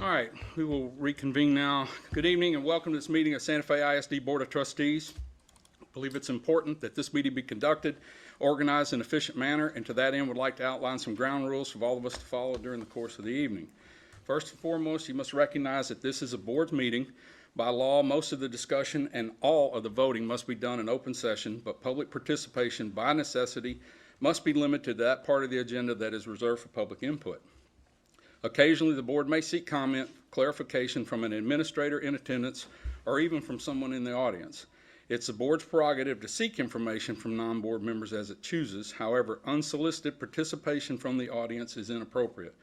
right, we will reconvene now. Good evening and welcome to this meeting of Santa Fe ISD Board of Trustees. I believe it's important that this meeting be conducted, organized in an efficient manner, and to that end would like to outline some ground rules for all of us to follow during the course of the evening. First and foremost, you must recognize that this is a board meeting. By law, most of the discussion and all of the voting must be done in open session, but public participation by necessity must be limited to that part of the agenda that is reserved for public input. Occasionally, the board may seek comment, clarification from an administrator in attendance, or even from someone in the audience. It's the board's prerogative to seek information from non-board members as it chooses. However, unsolicited participation from the audience is inappropriate.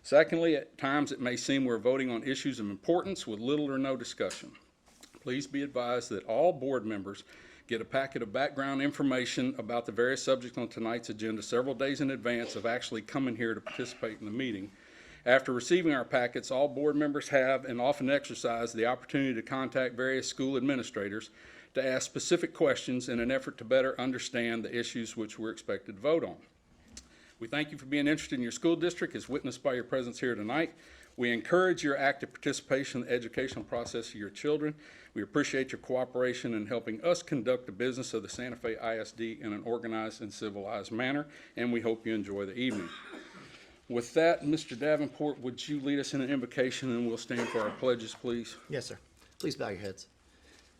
Secondly, at times it may seem we're voting on issues of importance with little or no discussion. Please be advised that all board members get a packet of background information about the various subjects on tonight's agenda several days in advance of actually coming here to participate in the meeting. After receiving our packets, all board members have and often exercise the opportunity to contact various school administrators to ask specific questions in an effort to better understand the issues which we're expected to vote on. We thank you for being interested in your school district as witnessed by your presence here tonight. We encourage your active participation in the educational process of your children. We appreciate your cooperation in helping us conduct the business of the Santa Fe ISD in an organized and civilized manner, and we hope you enjoy the evening. With that, Mr. Davenport, would you lead us in an invocation and we'll stand for our pledges, please? Yes, sir. Please bow your heads.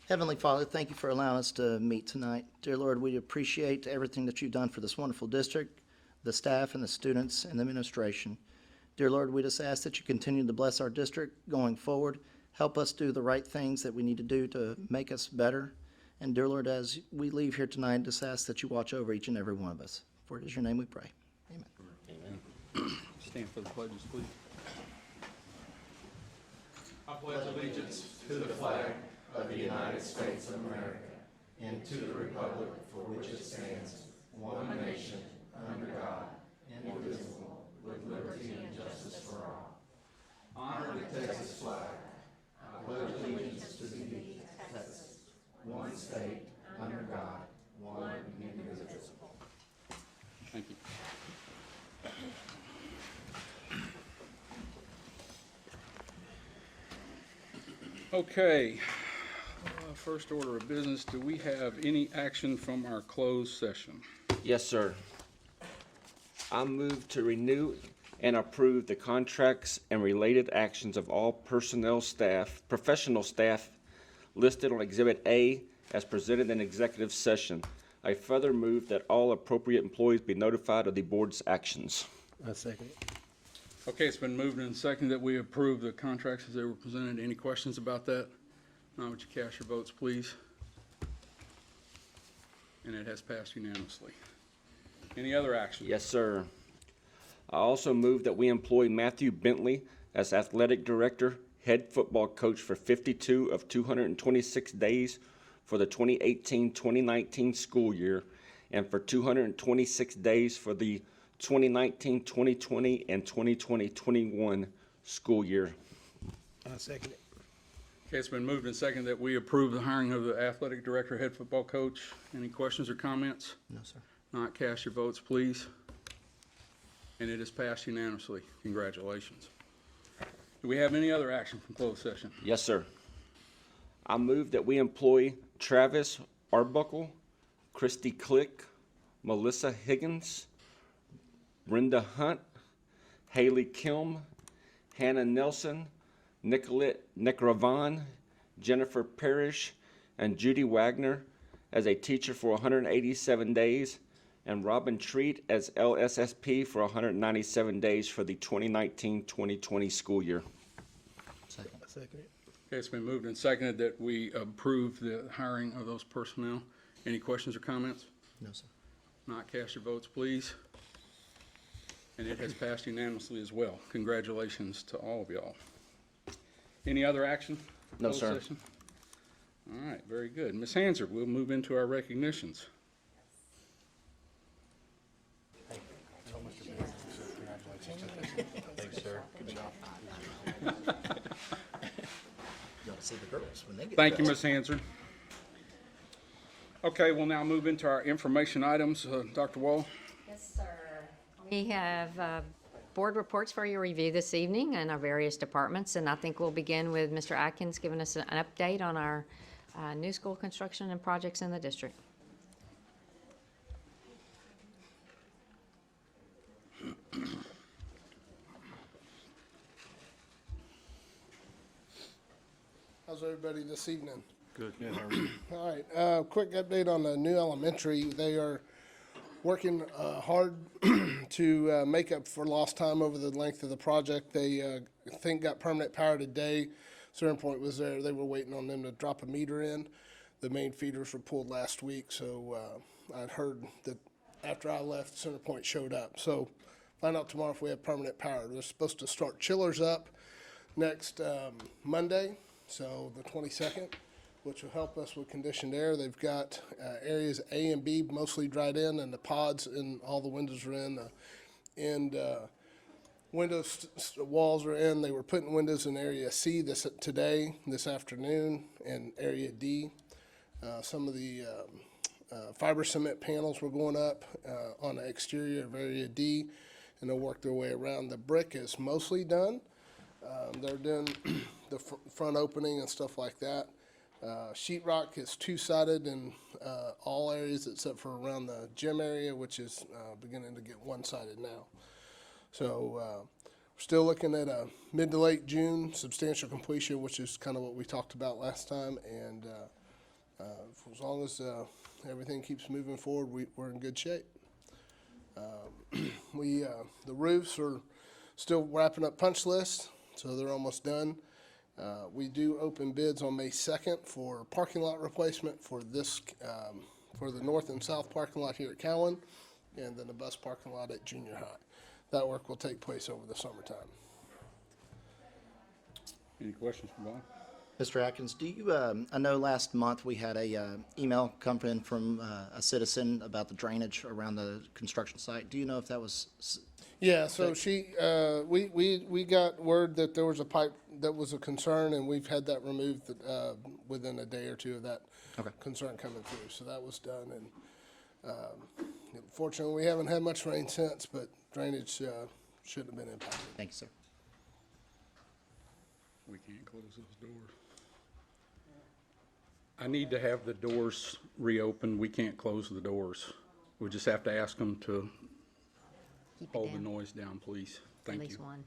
Heavenly Father, thank you for allowing us to meet tonight. Dear Lord, we appreciate everything that you've done for this wonderful district, the staff and the students and the administration. Dear Lord, we just ask that you continue to bless our district going forward. Help us do the right things that we need to do to make us better. And dear Lord, as we leave here tonight, just ask that you watch over each and every one of us. For it is your name we pray. Amen. Amen. Stand for the pledges, please. I pledge allegiance to the flag of the United States of America and to the republic for which it stands, one nation, under God, indivisible, with liberty and justice for all. Honor the Texas flag. I pledge allegiance to thee, Texas, one state, under God, one indivisible. Thank you. Okay, first order of business, do we have any action from our closed session? Yes, sir. I move to renew and approve the contracts and related actions of all professional staff listed on Exhibit A as presented in executive session. I further move that all appropriate employees be notified of the board's actions. I second it. Okay, it's been moved and seconded that we approve the contracts as they were presented. Any questions about that? Now would you cast your votes, please? And it has passed unanimously. Any other action? Yes, sir. I also move that we employ Matthew Bentley as athletic director, head football coach for 52 of 226 days for the 2018-2019 school year and for 226 days for the 2019-2020 and 2020-21 school year. I second it. Okay, it's been moved and seconded that we approve the hiring of the athletic director, head football coach. Any questions or comments? No, sir. Not, cast your votes, please. And it has passed unanimously. Congratulations. Do we have any other action from closed session? Yes, sir. I move that we employ Travis Arbuckle, Christy Click, Melissa Higgins, Brenda Hunt, Haley Kilm, Hannah Nelson, Nicolette Necravan, Jennifer Parrish, and Judy Wagner as a teacher for 187 days, and Robin Treat as LSSP for 197 days for the 2019-2020 school year. Second. I second it. Okay, it's been moved and seconded that we approve the hiring of those personnel. Any questions or comments? No, sir. Not, cast your votes, please. And it has passed unanimously as well. Congratulations to all of y'all. Any other action? No, Closed sir. session? All right, very good. Ms. Hanser, we'll move into our recognitions. Thanks, sir. Good job. You want to see the girls when they get Thank you, dressed. Ms. Hanser. Okay, we'll now move into our information items. Dr. Wall? Yes, sir. We have board reports for your review this evening in our various departments, and I think we'll begin with Mr. Atkins giving us an update on our new school construction and projects in the district. How's everybody this evening? Good. All right, quick update on the new elementary. They are working hard to make up for lost time over the length of the project. They think got permanent power today. Certain Point was there. They were waiting on them to drop a meter in. The main feeders were pulled last week, so I'd heard that after I left, Center Point showed up. So find out tomorrow if we have permanent power. They're supposed to start chillers up next Monday, so the 22nd, which will help us with conditioned air. They've got areas A and B mostly dried in, and the pods and all the windows are in. And windows walls are in. They were putting windows in area C this afternoon, and area D. Some of the fiber cement panels were going up on the exterior of area D, and they'll work their way around. The brick is mostly done. They're doing the front opening and stuff like that. Sheetrock is two-sided in all areas except for around the gym area, which is beginning to get one-sided now. So we're still looking at a mid to late June substantial completion, which is kind of what we talked about last time. And as long as everything keeps moving forward, we're in good shape. The roofs are still wrapping up punch lists, so they're almost done. We do open bids on May 2nd for parking lot replacement for this, for the north and south parking lot here at Cowan, and then the bus parking lot at junior high. That work will take place over the summertime. Any questions for Bob? Mr. Atkins, do you, I know last month we had a email come in from a citizen about the drainage around the construction site. Do you know if that was? Yeah, so we got word that there was a pipe that was a concern, and we've had that removed within a day or two of that concern coming through. So that was done, and fortunately, we haven't had much rain since, but drainage shouldn't have been impacted. Thank you, sir. We can't close those doors. I need to have the doors reopened. We can't close the doors. We just have to ask them to Keep it hold the down, noise down, please. at Thank least you. one.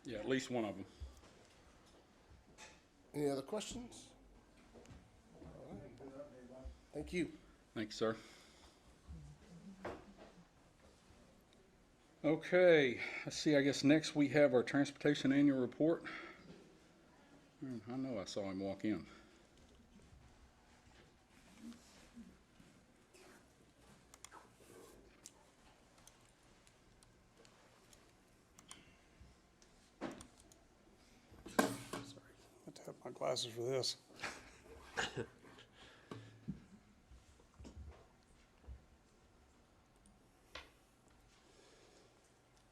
Yeah, at least one of them. Any other questions? All right. Thank you. Thanks, sir. Okay, let's see, I guess next we have our transportation annual report. I know I saw him walk in. I have to have my glasses for this.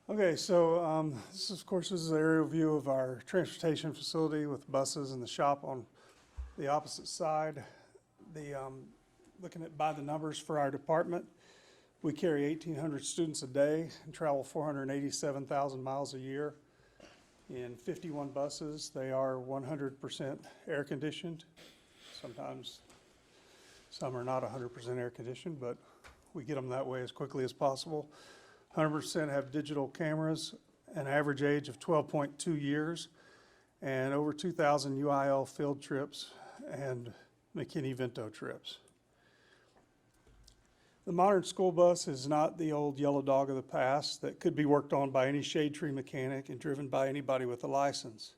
Okay, so this is, of course, this is an aerial view of our transportation facility with buses and the shop on the opposite side. Looking at by the numbers for our department, we carry 1,800 students a day and travel 487,000 miles a year in 51 buses. They are 100% air conditioned. Sometimes some are not 100% air conditioned, but we get them that way as quickly as possible. 100% have digital cameras, an average age of 12.2 years, and over 2,000 UIL field trips and McKinney-Vento trips. The modern school bus is not the old yellow dog of the past that could be worked on by any shade tree mechanic and driven by anybody with a license.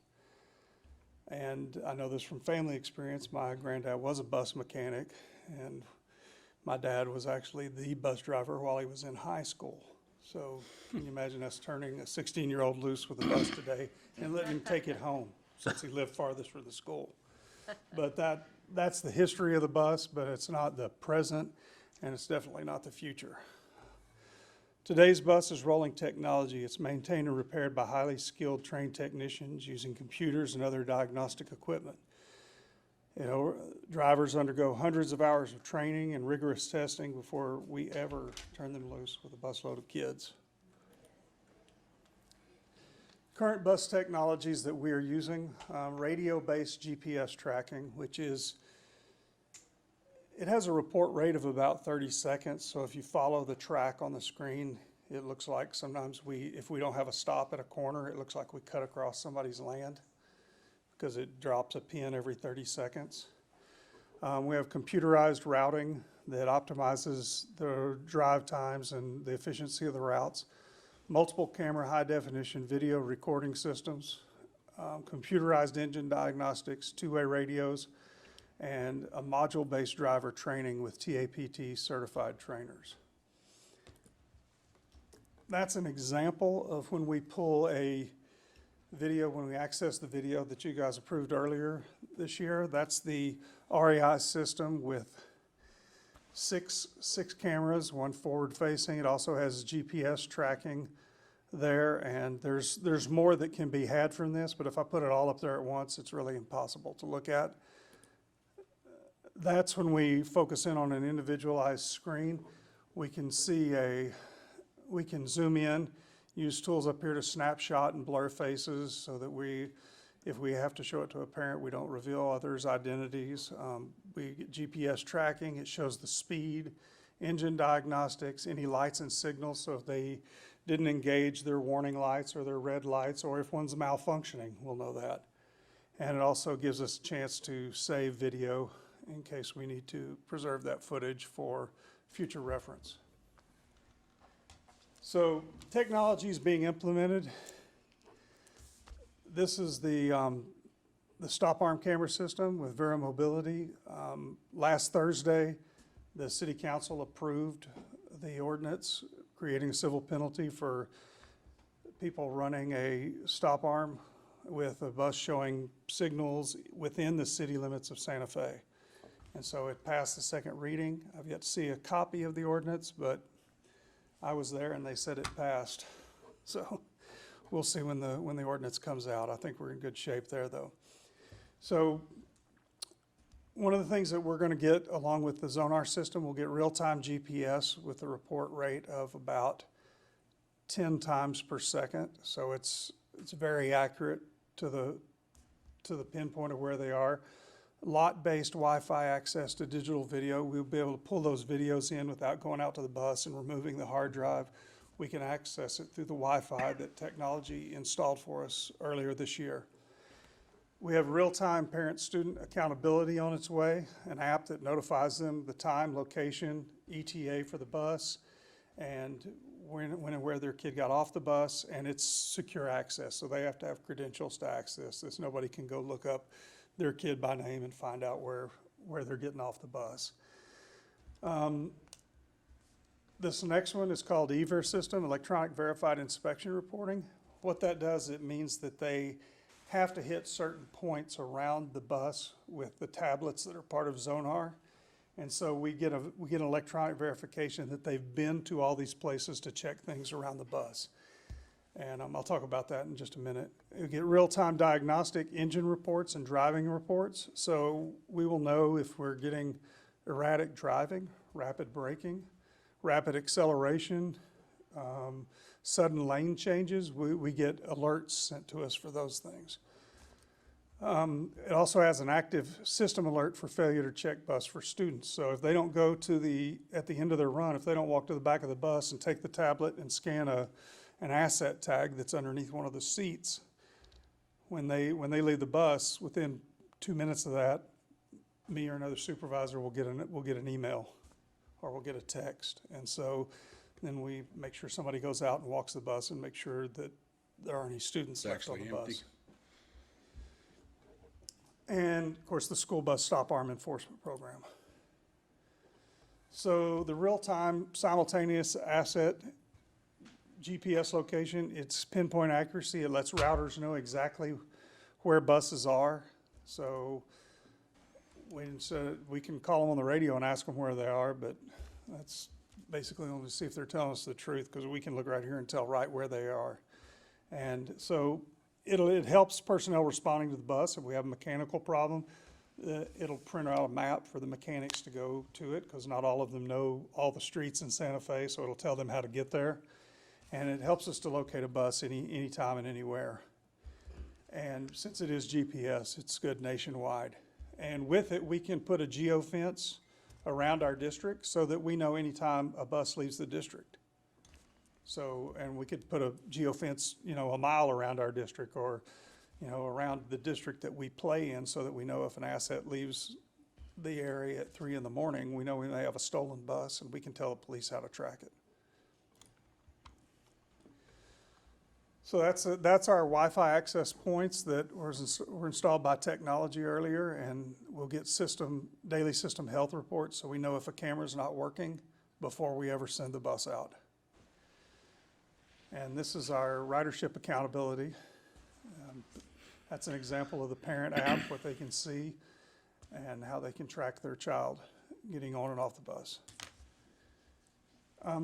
And I know this from family experience. My granddad was a bus mechanic, and my dad was actually the bus driver while he was in high school. So can you imagine us turning a 16-year-old loose with a bus today and letting him take it home since he lived farthest from the school? But that's the history of the bus, but it's not the present, and it's definitely not the future. Today's bus is rolling technology. It's maintained and repaired by highly skilled trained technicians using computers and other diagnostic equipment. Drivers undergo hundreds of hours of training and rigorous testing before we ever turn them loose with a busload of kids. current bus technologies that we are using, radio-based GPS tracking, which is, it has a report rate of about 30 seconds. So if you follow the track on the screen, it looks like sometimes if we don't have a stop at a corner, it looks like we cut across somebody's land because it drops a pin every 30 seconds. We have computerized routing that optimizes the drive times and the efficiency of the routes. Multiple camera high definition video recording systems, computerized engine diagnostics, two-way radios, and a module-based driver training with TAPT certified trainers. That's an example of when we pull a video, when we access the video that you guys approved earlier this year. That's the REI system with six cameras, one forward facing. It also has GPS tracking there, and there's more that can be had from this, but if I put it all up there at once, it's really impossible to look at. That's when we focus in on an individualized screen. We can we can zoom in, use tools up here to snapshot and blur faces so that if we have to show it to a parent, we don't reveal others' identities. We get GPS tracking, it shows the speed, engine diagnostics, any lights and signals, so if they didn't engage their warning lights or their red lights, or if one's malfunctioning, we'll know that. And it also gives us a chance to save video in case we need to preserve that footage for future reference. So technology is being implemented. This is the stop arm camera system with Vera Mobility. Last Thursday, the City Council approved the ordinance creating a civil penalty for people running a stop arm with a bus showing signals within the city limits of Santa Fe. And so it passed the second reading. I've yet to see a copy of the ordinance, but I was there and they said it passed. So we'll see when the ordinance comes out. I think we're in good shape there though. So one of the things that we're going to get along with the Zonar system, we'll get real-time GPS with a report rate of about 10 times per second. So it's very accurate to the pinpoint of where they are. Lot-based Wi-Fi access to digital video. We'll be able to pull those videos in without going out to the bus and removing the hard drive. We can access it through the Wi-Fi that technology installed for us earlier this year. We have real-time parent-student accountability on its way, an app that notifies them the time, location, ETA for the bus, and when and where their kid got off the bus, and it's secure access, so they have to have credentials to access this. Nobody can go look up their kid by name and find out where they're getting off the bus. This next one is called EVER system, Electronic Verified Inspection Reporting. What that does, it means that they have to hit certain points around the bus with the tablets that are part of Zonar. And so we get an electronic verification that they've been to all these places to check things around the bus. And I'll talk about that in just a minute. We get real-time diagnostic engine reports and driving reports. So we will know if we're getting erratic driving, rapid braking, rapid acceleration, sudden lane changes. We get alerts sent to us for those things. It also has an active system alert for failure to check bus for students. So if they don't go to at the end of their run, if they don't walk to the back of the bus and take the tablet and scan an asset tag that's underneath one of the seats, when they leave the bus, within 2 minutes of that, me or another supervisor will get an email or we'll get a text. And so then we make sure somebody goes out and walks the bus and make sure that there aren't any students left on the bus. And of course the school bus stop arm enforcement program. So the real-time simultaneous asset GPS location, it's pinpoint accuracy. It lets routers know exactly where buses are. So we can call them on the radio and ask them where they are, but that's basically only to see if they're telling us the truth, because we can look right here and tell right where they are. And so it helps personnel responding to the bus. If we have a mechanical problem, it'll print out a map for the mechanics to go to it, because not all of them know all the streets in Santa Fe, so it'll tell them how to get there. And it helps us to locate a bus anytime and anywhere. And since it is GPS, it's good nationwide. And with it, we can put a geofence around our district so that we know anytime a bus leaves the district. So, and we could put a geofence, a mile around our district or, around the district that we play in so that we know if an asset leaves the area at 3 in the morning, we know we may have a stolen bus and we can tell the police how to track it. So that's our Wi-Fi access points that were installed by technology earlier, and we'll get daily system health reports so we know if a camera's not working before we ever send the bus out. And this is our ridership accountability. That's an example of the parent app, what they can see and how they can track their child getting on and off the bus.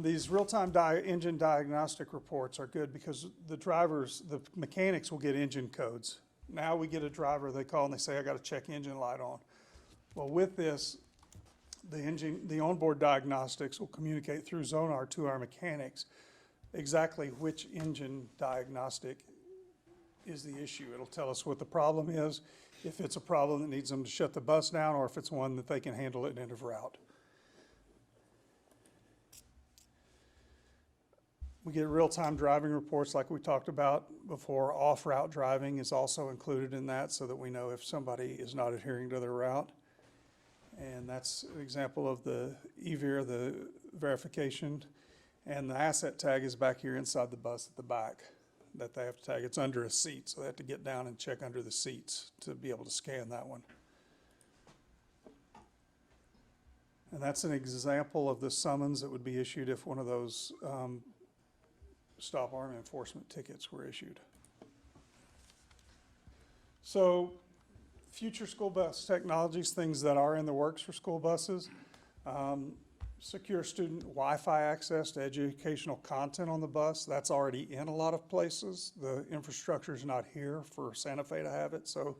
These real-time engine diagnostic reports are good because the mechanics will get engine codes. Now we get a driver, they call and they say, I got a check engine light on. Well, with this, the onboard diagnostics will communicate through Zonar to our mechanics exactly which engine diagnostic is the issue. It'll tell us what the problem is, if it's a problem that needs them to shut the bus down, or if it's one that they can handle at end of route. We get real-time driving reports like we talked about before. Off-route driving is also included in that so that we know if somebody is not adhering to their route. And that's an example of the EVIR, the verification. And the asset tag is back here inside the bus at the back that they have to tag. It's under a seat, so they have to get down and check under the seats to be able to scan that one. And that's an example of the summons that would be issued if one of those stop arm enforcement tickets were issued. So future school bus technologies, things that are in the works for school buses. Secure student Wi-Fi access to educational content on the bus. That's already in a lot of places. The infrastructure is not here for Santa Fe to have it, so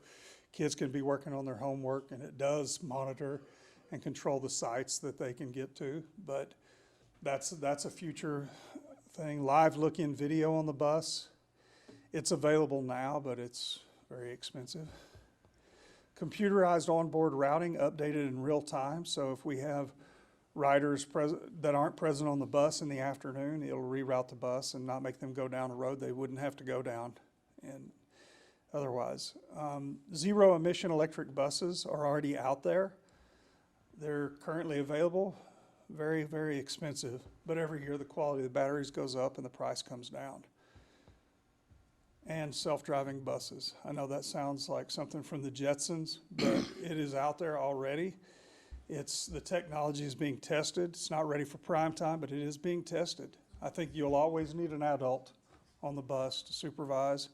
kids can be working on their homework, and it does monitor and control the sites that they can get to, but that's a future thing. Live look-in video on the bus. It's available now, but it's very expensive. Computerized onboard routing updated in real time, so if we have riders that aren't present on the bus in the afternoon, it'll reroute the bus and not make them go down a road they wouldn't have to go down and otherwise. Zero emission electric buses are already out there. They're currently available, very, very expensive, but every year the quality of the batteries goes up and the price comes down. And self-driving buses. I know that sounds like something from the Jetsons, but it is out there already. The technology is being tested. It's not ready for prime time, but it is being tested. I think you'll always need an adult on the bus to supervise,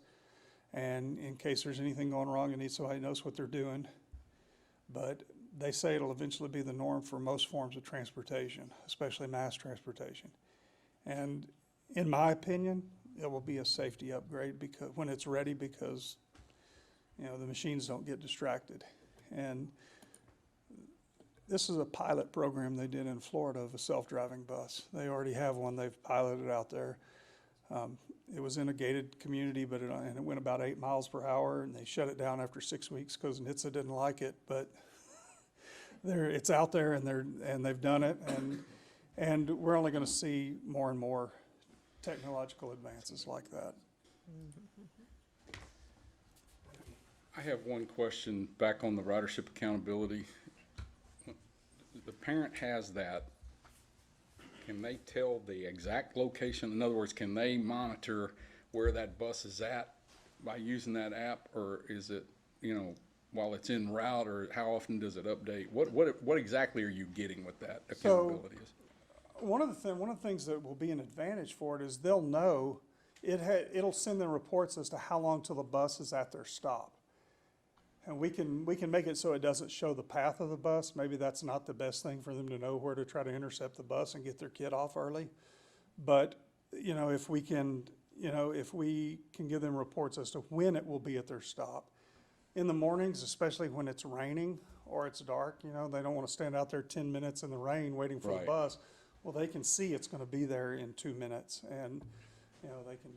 and in case there's anything going wrong, you need somebody who knows what they're doing. But they say it'll eventually be the norm for most forms of transportation, especially mass transportation. And in my opinion, it will be a safety upgrade because when it's ready, because the machines don't get distracted. And this is a pilot program they did in Florida of a self-driving bus. They already have one they've piloted out there. It was in a gated community, but it went about 8 miles per hour, and they shut it down after 6 weeks because NHTSA didn't like it. But it's out there, and they've done it, and we're only going to see more and more technological advances like that. I have one question back on the ridership accountability. The parent has that. Can they tell the exact location? In other words, can they monitor where that bus is at by using that app, or is it, while it's en route, or how often does it update? What exactly are you getting with that accountability? One of the things that will be an advantage for it is they'll know it'll send them reports as to how long till the bus is at their stop. And we can make it so it doesn't show the path of the bus. Maybe that's not the best thing for them to know, where to try to intercept the bus and get their kid off early. But if we can give them reports as to when it will be at their stop. In the mornings, especially when it's raining or it's dark, they don't want to stand out there 10 minutes in the rain waiting for the bus. Well, they can see it's going to be there in 2 minutes, and they can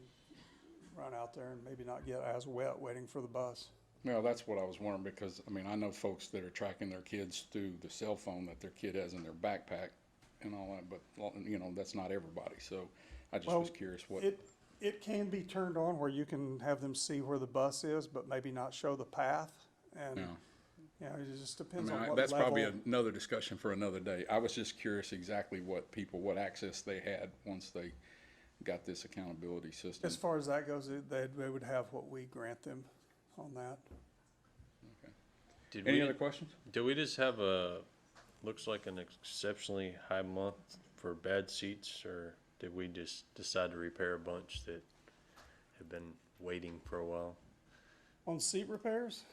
run out there and maybe not get as wet waiting for the bus. Well, that's what I was wondering, because, I mean, I know folks that are tracking their kids through the cell phone that their kid has in their backpack and all that, but, you know, that's not everybody, so I just was curious what. It can be turned on where you can have them see where the bus is, but maybe not show the path. And, Yeah. you know, it just I depends mean, on what that's probably level. another discussion for another day. I was just curious exactly what access they had once they got this accountability system. As far as that goes, they would have what we grant them on that. Any other questions? Do we just have looks like an exceptionally high month for bad seats, or did we just decide to repair a bunch that have been waiting for a while? On seat repairs,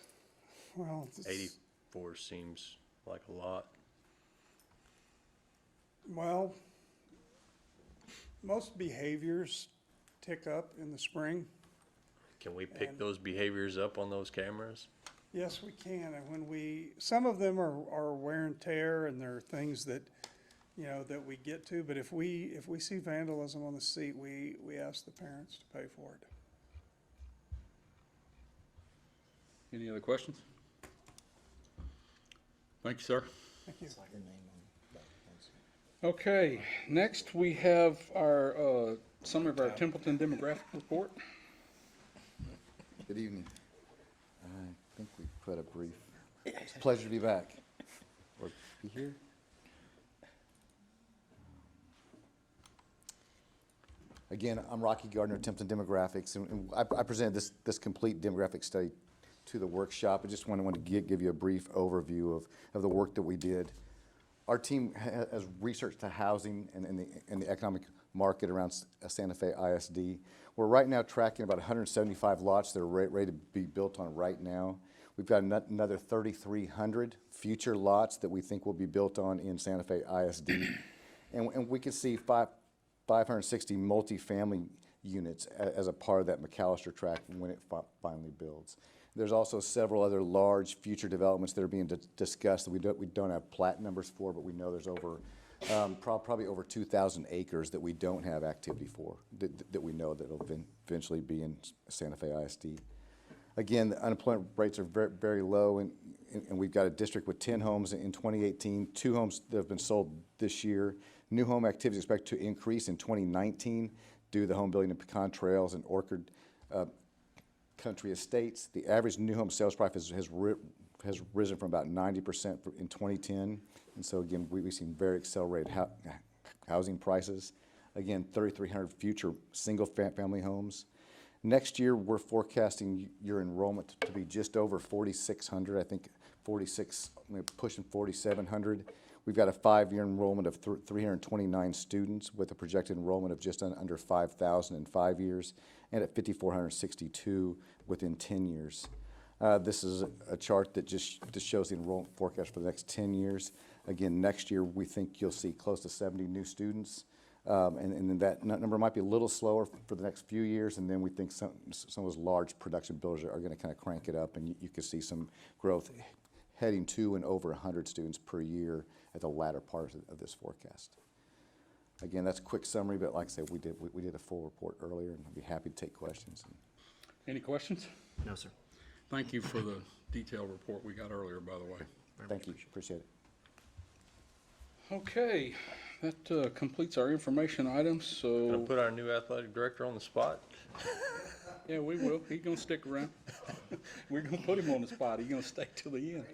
well, 84 seems like a lot. well, most behaviors tick up in the spring. Can we pick those behaviors up on those cameras? Yes, we can, and some of them are wear and tear, and there are things that, you know, that we get to, but if we see vandalism on the seat, we ask the parents to pay for it. Any other questions? Thank you, sir. Thank you. Okay, next we have our, some of our Templeton demographic report. Good evening. I think we put a brief, it's a pleasure to be back. Or be here. Again, I'm Rocky Gardner, Templeton Demographics, and I presented this complete demographic study to the workshop. I just wanted to give you a brief overview of the work that we did. Our team has researched the housing and the economic market around Santa Fe ISD. We're right now tracking about 175 lots that are ready to be built on right now. We've got another 3,300 future lots that we think will be built on in Santa Fe ISD. And we can see 560 multifamily units as a part of that McAllister tract when it finally builds. There's also several other large future developments that are being discussed that we don't have plat numbers for, but we know there's over probably over 2,000 acres that we don't have activity for, that we know that will eventually be in Santa Fe ISD. Again, the unemployment rates are very, very low, and we've got a district with 10 homes in 2018, 2 homes that have been sold this year. New home activity is expected to increase in 2019 due to the home building in Pecan Trails and Orchard Country Estates. The average new home sales price has risen from about 90% in 2010. And so again, we've seen very accelerated housing prices. Again, 3,300 future single family homes. Next year, we're forecasting your enrollment to be just over 4,600, I think 46, pushing 4,700. We've got a 5-year enrollment of 329 students with a projected enrollment of just under 5,000 in 5 years, and at 5,462 within 10 years. This is a chart that just shows the enrollment forecast for the next 10 years. Again, next year, we think you'll see close to 70 new students. And then that number might be a little slower for the next few years, and then we think some of those large production builders are going to kind of crank it up, and you could see some growth heading to and over 100 students per year at the latter part of this forecast. Again, that's a quick summary, but like I said, we did a full report earlier, and I'd be happy to take questions. Any questions? No, sir. Thank you for the detailed report we got earlier, by the way. Thank you, appreciate it. Okay, that completes our information items, Gonna so, put our new athletic director on the spot? yeah, we will. He's gonna stick around. We're gonna put him on the spot. He's gonna stay till the end.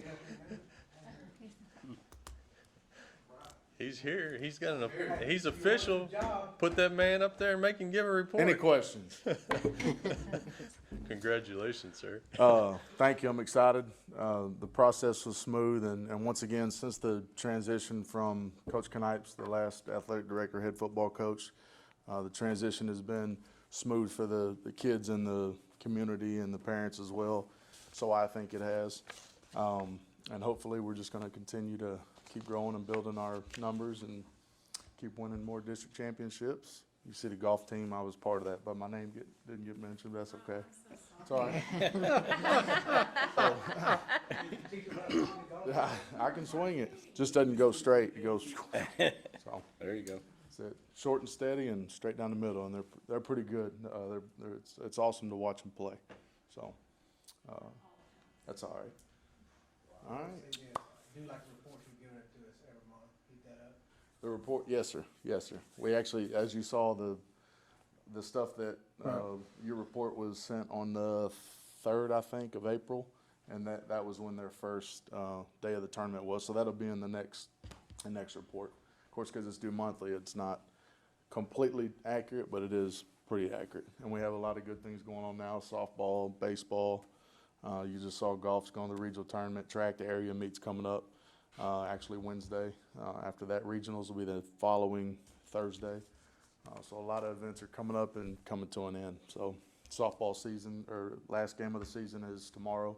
He's here. He's official. Put that man up there and make him give a report. Any questions? Congratulations, sir. Thank you. I'm excited. The process was smooth, and once again, since the transition from Coach Knipes, the last athletic director, head football coach, the transition has been smooth for the kids in the community and the parents as well. So I think it has. And hopefully we're just going to continue to keep growing and building our numbers and keep winning more district championships. You see the golf team, I was part of that, but my name didn't get mentioned. That's okay. It's all right. I can swing it. Just doesn't go straight. It goes. So There you go. That's it. Short and steady and straight down the middle, and they're pretty good. It's awesome to watch them play. So that's all right. All right. Do like the report you're giving it to us every month, keep that up. The report, yes, sir. Yes, sir. We actually, as you saw, the stuff that your report was sent on the 3rd, I think, of April, and that was when their first day of the tournament was. So that'll be in the next report. Of course, because it's due monthly, it's not completely accurate, but it is pretty accurate. And we have a lot of good things going on now: softball, baseball. You just saw golf's going to the regional tournament. Track, the area meets coming up. Actually Wednesday. After that, regionals will be the following Thursday. So a lot of events are coming up and coming to an end. So softball season, or last game of the season, is tomorrow,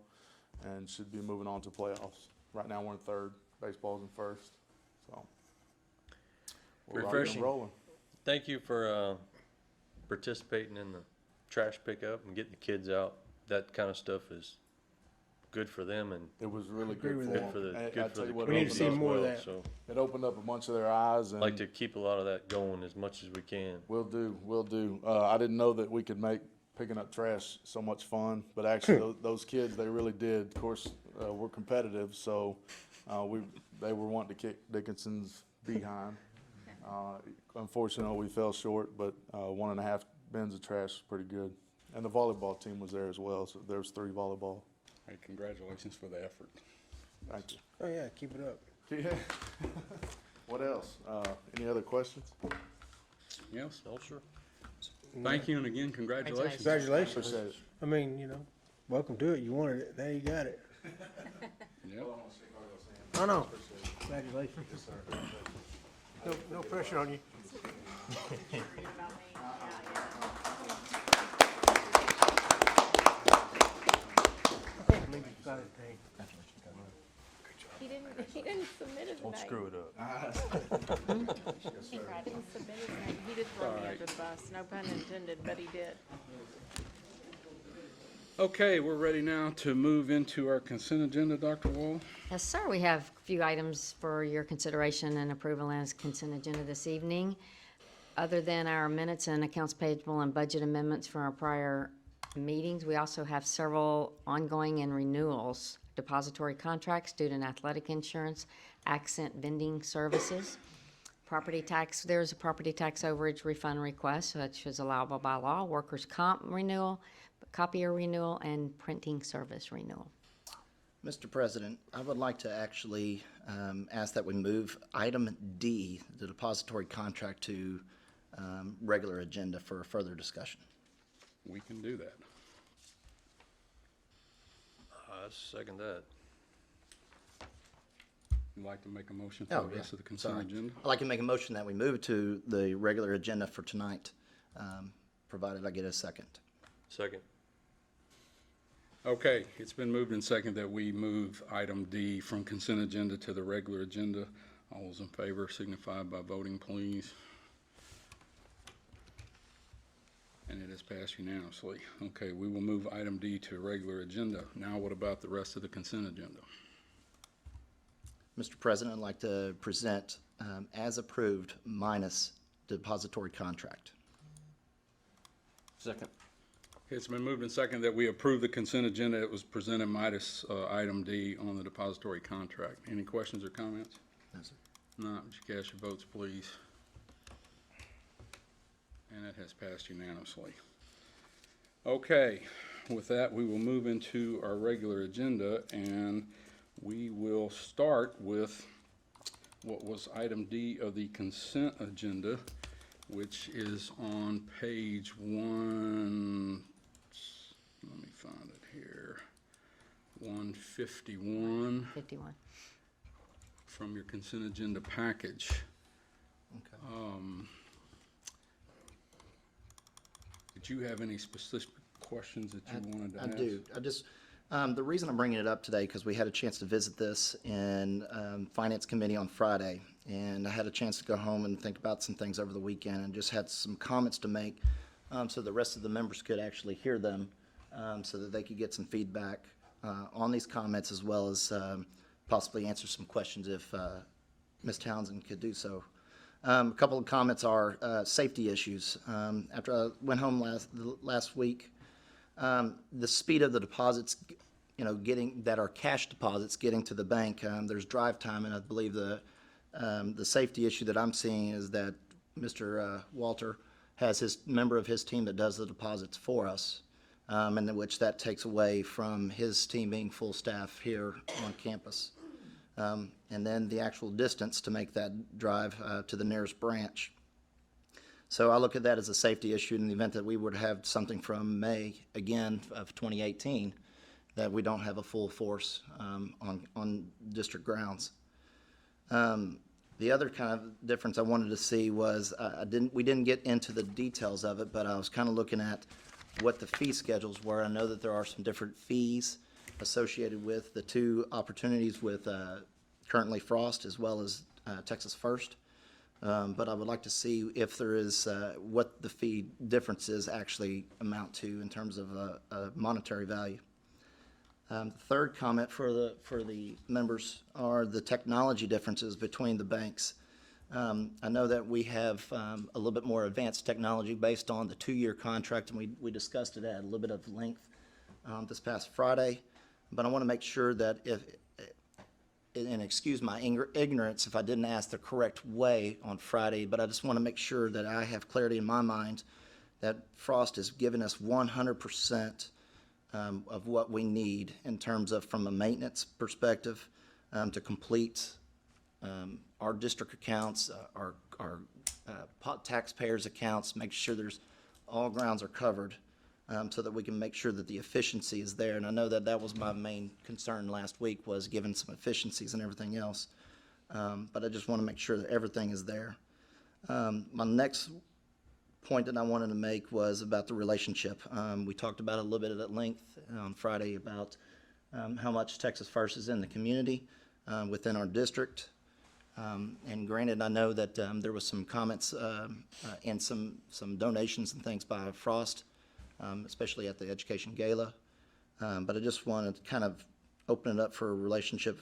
and should be moving on to playoffs. Right now we're in 3rd. Baseball's in 1st. So we're rocking and Refreshing. rolling. Thank you for participating in the trash pickup and getting the kids out. That kind of stuff is good for them and It was really Agree good with for that. them. good for the I good tell for you the what, We need to kids see as more of well. that. So it opened up a bunch of their eyes. And like to keep a lot of that going as much as we can. Will do. I didn't know that we could make picking up trash so much fun, but actually those kids, they really did. Of course, we're competitive, so they were wanting to kick Dickinson's behind. Unfortunately, we fell short, but 1.5 bins of trash is pretty good. And the volleyball team was there as well, so there was 3 volleyball. Hey, congratulations for the effort. Thank you. Oh, yeah, keep it up. Yeah. What else? Any other questions? Yes, No, sir. thank you, and again, congratulations. Congratulations. Appreciate it. I mean, welcome to it. You wanted it. There you got it. Yep. Oh, no. Congratulations. No pressure on you. I can't believe you got it, Dave. He didn't submit his name. Screw it up. He didn't submit his name. He did throw me under the bus, no pun intended, but he did. Okay, we're ready now to move into our consent agenda, Dr. Wall. Yes, sir. We have a few items for your consideration and approval as consent agenda this evening. Other than our minutes and accounts payable and budget amendments from our prior meetings, we also have several ongoing and renewals: depository contracts, student athletic insurance, accent vending services, property tax. There's a property tax overage refund request, which is allowable by law, workers' comp renewal, copier renewal, and printing service renewal. Mr. President, I would like to actually ask that we move item D, the depository contract, to regular agenda for further discussion. We can do that. I second that. You'd like to make a motion for Oh, the yeah. rest of the consent Sorry. agenda? I'd like to make a motion that we move it to the regular agenda for tonight, provided I get a second. Second. Okay, it's been moved and seconded that we move item D from consent agenda to the regular agenda. All those in favor signify by voting, please. And it has passed unanimously. Okay, we will move item D to regular agenda. Now what about the rest of the consent agenda? Mr. President, I'd like to present as approved minus depository contract. Second. It's been moved and seconded that we approve the consent agenda. It was presented minus item D on the depository contract. Any questions or comments? No, sir. Not, would you cast your votes, please? And it has passed unanimously. Okay, with that, we will move into our regular agenda, and we will start with what was item D of the consent agenda, which is on page 1, let me find it here, 151 51. from your consent agenda package. Okay. Did you have any specific questions that you wanted to I ask? do. I just, the reason I'm bringing it up today, because we had a chance to visit this in Finance Committee on Friday, and I had a chance to go home and think about some things over the weekend, and just had some comments to make, so the rest of the members could actually hear them, so that they could get some feedback on these comments, as well as possibly answer some questions if Ms. Townsend could do so. A couple of comments are safety issues. After I went home last week, the speed of the deposits, that are cash deposits getting to the bank, there's drive time, and I believe the safety issue that I'm seeing is that Mr. Walter has his member of his team that does the deposits for us, and in which that takes away from his team being full staff here on campus. And then the actual distance to make that drive to the nearest branch. So I look at that as a safety issue in the event that we would have something from May, again, of 2018, that we don't have a full force on district grounds. The other kind of difference I wanted to see was, we didn't get into the details of it, but I was kind of looking at what the fee schedules were. I know that there are some different fees associated with the two opportunities with currently Frost as well as Texas First. But I would like to see if there is, what the fee differences actually amount to in terms of a monetary value. The third comment for the members are the technology differences between the banks. I know that we have a little bit more advanced technology based on the 2-year contract, and we discussed it at a little bit of length this past Friday. But I want to make sure that and excuse my ignorance if I didn't ask the correct way on Friday, but I just want to make sure that I have clarity in my mind that Frost has given us 100% of what we need in terms of, from a maintenance perspective, to complete our district accounts, our taxpayers' accounts, make sure all grounds are covered, so that we can make sure that the efficiency is there. And I know that that was my main concern last week, was given some efficiencies and everything else. But I just want to make sure that everything is there. My next point that I wanted to make was about the relationship. We talked about it a little bit at length on Friday about how much Texas First is in the community within our district. And granted, I know that there was some comments and some donations and things by Frost, especially at the Education Gala. But I just wanted to kind of open it up for relationship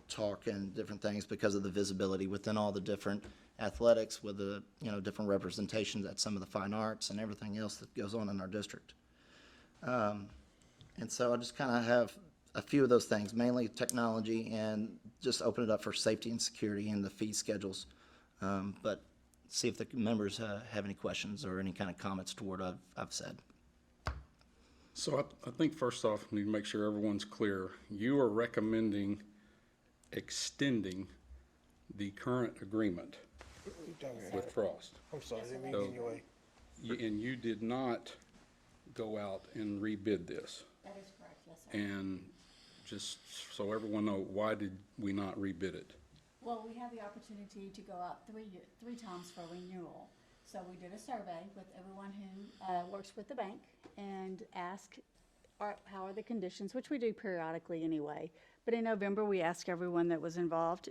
talk and different things because of the visibility within all the different athletics, with the different representations at some of the fine arts and everything else that goes on in our district. And so I just kind of have a few of those things, mainly technology, and just open it up for safety and security and the fee schedules. But see if the members have any questions or any kind of comments toward what I've said. So I think first off, we need to make sure everyone's clear. You are recommending extending the current agreement with Frost. I'm sorry, I didn't mean So- to get in your way. And you did not go out and rebid this. That is correct, yes, sir. And just so everyone knows, why did we not rebid it? Well, we had the opportunity to go out three times for renewal. So we did a survey with everyone who works with the bank and asked, how are the conditions, which we do periodically anyway. But in November, we asked everyone that was involved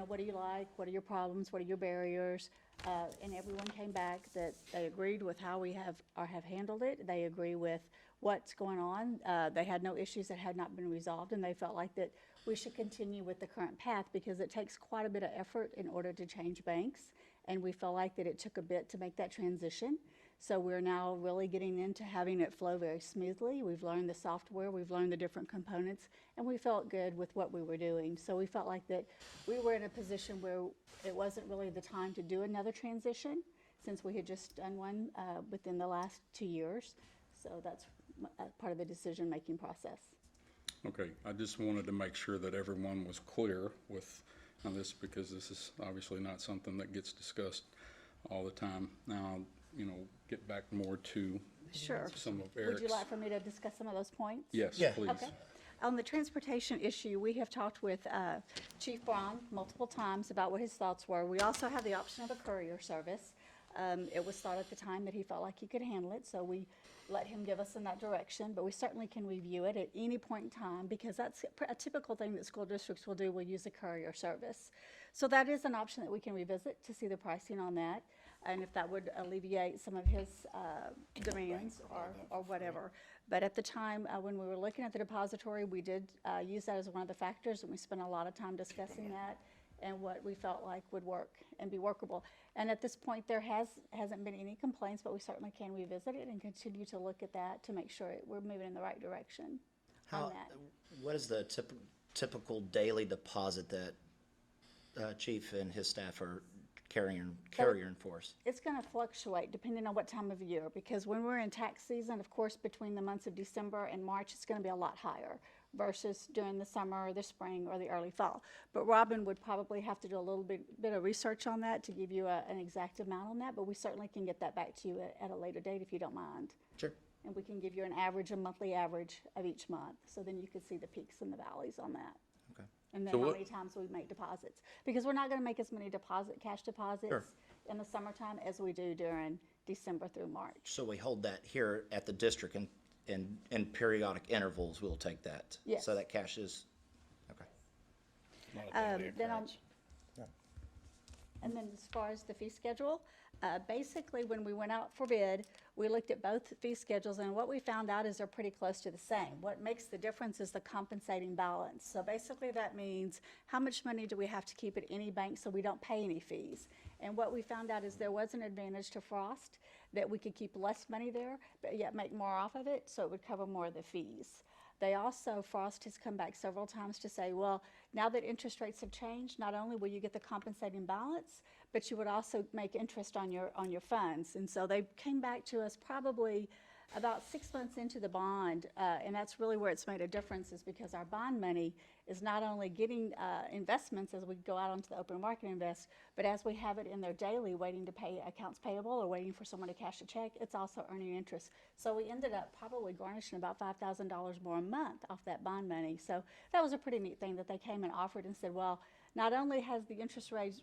what do you like? What are your problems? What are your barriers? And everyone came back that they agreed with how we have handled it. They agree with what's going on. They had no issues that had not been resolved, and they felt like that we should continue with the current path because it takes quite a bit of effort in order to change banks. And we felt like that it took a bit to make that transition. So we're now really getting into having it flow very smoothly. We've learned the software, we've learned the different components, and we felt good with what we were doing. So we felt like that we were in a position where it wasn't really the time to do another transition since we had just done one within the last 2 years. So that's part of the decision-making process. Okay, I just wanted to make sure that everyone was clear on this, because this is obviously not something that gets discussed all the time. Now, get back more to Sure. some of Eric's. Would you like for me to discuss some of those points? Yes, Yeah. please. Okay. On the transportation issue, we have talked with Chief Braun multiple times about what his thoughts were. We also have the option of a courier service. It was thought at the time that he felt like he could handle it, so we let him give us in that direction, but we certainly can review it at any point in time because that's a typical thing that school districts will do. We'll use a courier service. So that is an option that we can revisit to see the pricing on that, and if that would alleviate some of his demands or whatever. But at the time, when we were looking at the depository, we did use that as one of the factors, and we spent a lot of time discussing that. and what we felt like would work and be workable. And at this point, there hasn't been any complaints, but we certainly can revisit it and continue to look at that to make sure we're moving in the right direction on that. What is the typical daily deposit that Chief and his staff are carrying for us? It's going to fluctuate depending on what time of year, because when we're in tax season, of course, between the months of December and March, it's going to be a lot higher versus during the summer or the spring or the early fall. But Robin would probably have to do a little bit of research on that to give you an exact amount on that, but we certainly can get that back to you at a later date if you don't mind. Sure. And we can give you an average, a monthly average of each month, so then you can see the peaks and the valleys on that. Okay. And then So how what- many times we make deposits. Because we're not gonna make as many cash deposits Sure. in the summertime as we do during December through March. So we hold that here at the district, and in periodic intervals, we'll take that. Yes. So that cash is, okay. And then as far as the fee schedule, basically when we went out for bid, we looked at both fee schedules, and what we found out is they're pretty close to the same. What makes the difference is the compensating balance. So basically that means how much money do we have to keep at any bank so we don't pay any fees? And what we found out is there was an advantage to Frost, that we could keep less money there, but yet make more off of it, so it would cover more of the fees. They also, Frost has come back several times to say, well, now that interest rates have changed, not only will you get the compensating balance, but you would also make interest on your funds. And so they came back to us probably about 6 months into the bond, and that's really where it's made a difference, is because our bond money is not only getting investments as we go out onto the open market and invest, but as we have it in there daily waiting to pay accounts payable or waiting for someone to cash a check, it's also earning interest. So we ended up probably garnishing about $5,000 more a month off that bond money. So that was a pretty neat thing that they came and offered and said, well, not only has the interest rates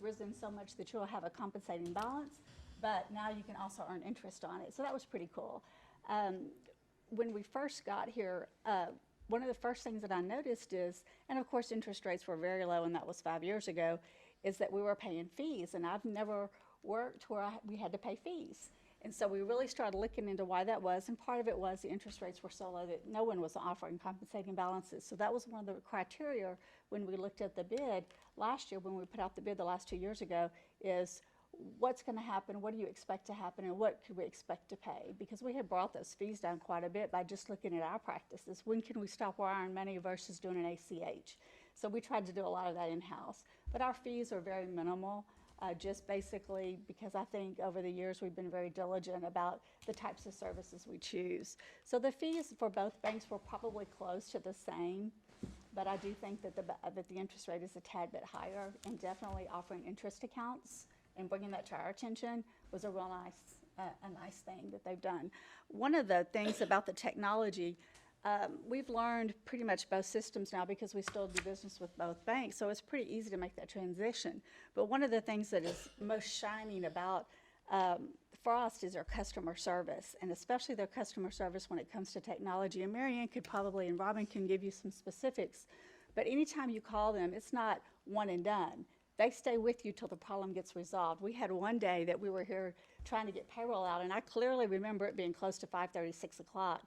risen so much that you'll have a compensating balance, but now you can also earn interest on it. So that was pretty cool. When we first got here, one of the first things that I noticed is, and of course interest rates were very low, and that was 5 years ago, is that we were paying fees, and I've never worked where we had to pay fees. And so we really started looking into why that was, and part of it was the interest rates were so low that no one was offering compensating balances. So that was one of the criteria when we looked at the bid last year, when we put out the bid the last 2 years ago, is what's going to happen, what do you expect to happen, and what could we expect to pay? Because we had brought those fees down quite a bit by just looking at our practices. When can we stop wiring money versus doing an ACH? So we tried to do a lot of that in-house. But our fees are very minimal, just basically because I think over the years we've been very diligent about the types of services we choose. So the fees for both banks were probably close to the same, but I do think that the interest rate is a tad bit higher, and definitely offering interest accounts and bringing that to our attention was a real nice thing that they've done. One of the things about the technology, we've learned pretty much both systems now because we still do business with both banks, so it's pretty easy to make that transition. But one of the things that is most shining about Frost is their customer service, and especially their customer service when it comes to technology. And Marianne could probably, and Robin can give you some specifics, but anytime you call them, it's not one and done. They stay with you till the problem gets resolved. We had one day that we were here trying to get payroll out, and I clearly remember it being close to 5:30, 6 o'clock,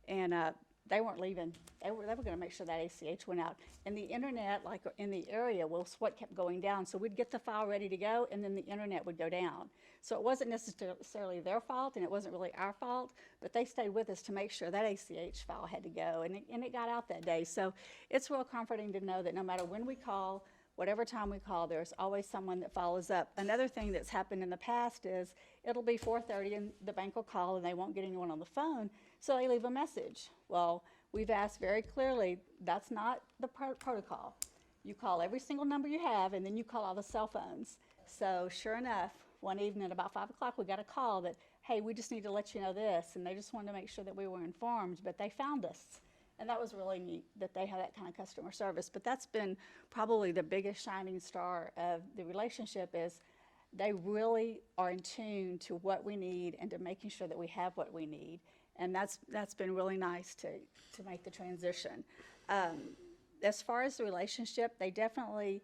and they weren't leaving. They were going to make sure that ACH went out. And the internet, like in the area, was what kept going down. So we'd get the file ready to go, and then the internet would go down. So it wasn't necessarily their fault, and it wasn't really our fault, but they stayed with us to make sure that ACH file had to go, and it got out that day. So it's real comforting to know that no matter when we call, whatever time we call, there's always someone that follows up. Another thing that's happened in the past is it'll be 4:30 and the bank will call and they won't get anyone on the phone, so they leave a message. Well, we've asked very clearly, that's not the protocol. You call every single number you have, and then you call all the cell phones. So sure enough, one evening at about 5 o'clock, we got a call that, hey, we just need to let you know this, and they just wanted to make sure that we were informed, but they found us. And that was really neat that they have that kind of customer service. But that's been probably the biggest shining star of the relationship, is they really are in tune to what we need and to making sure that we have what we need. And that's been really nice to make the transition. As far as the relationship, they definitely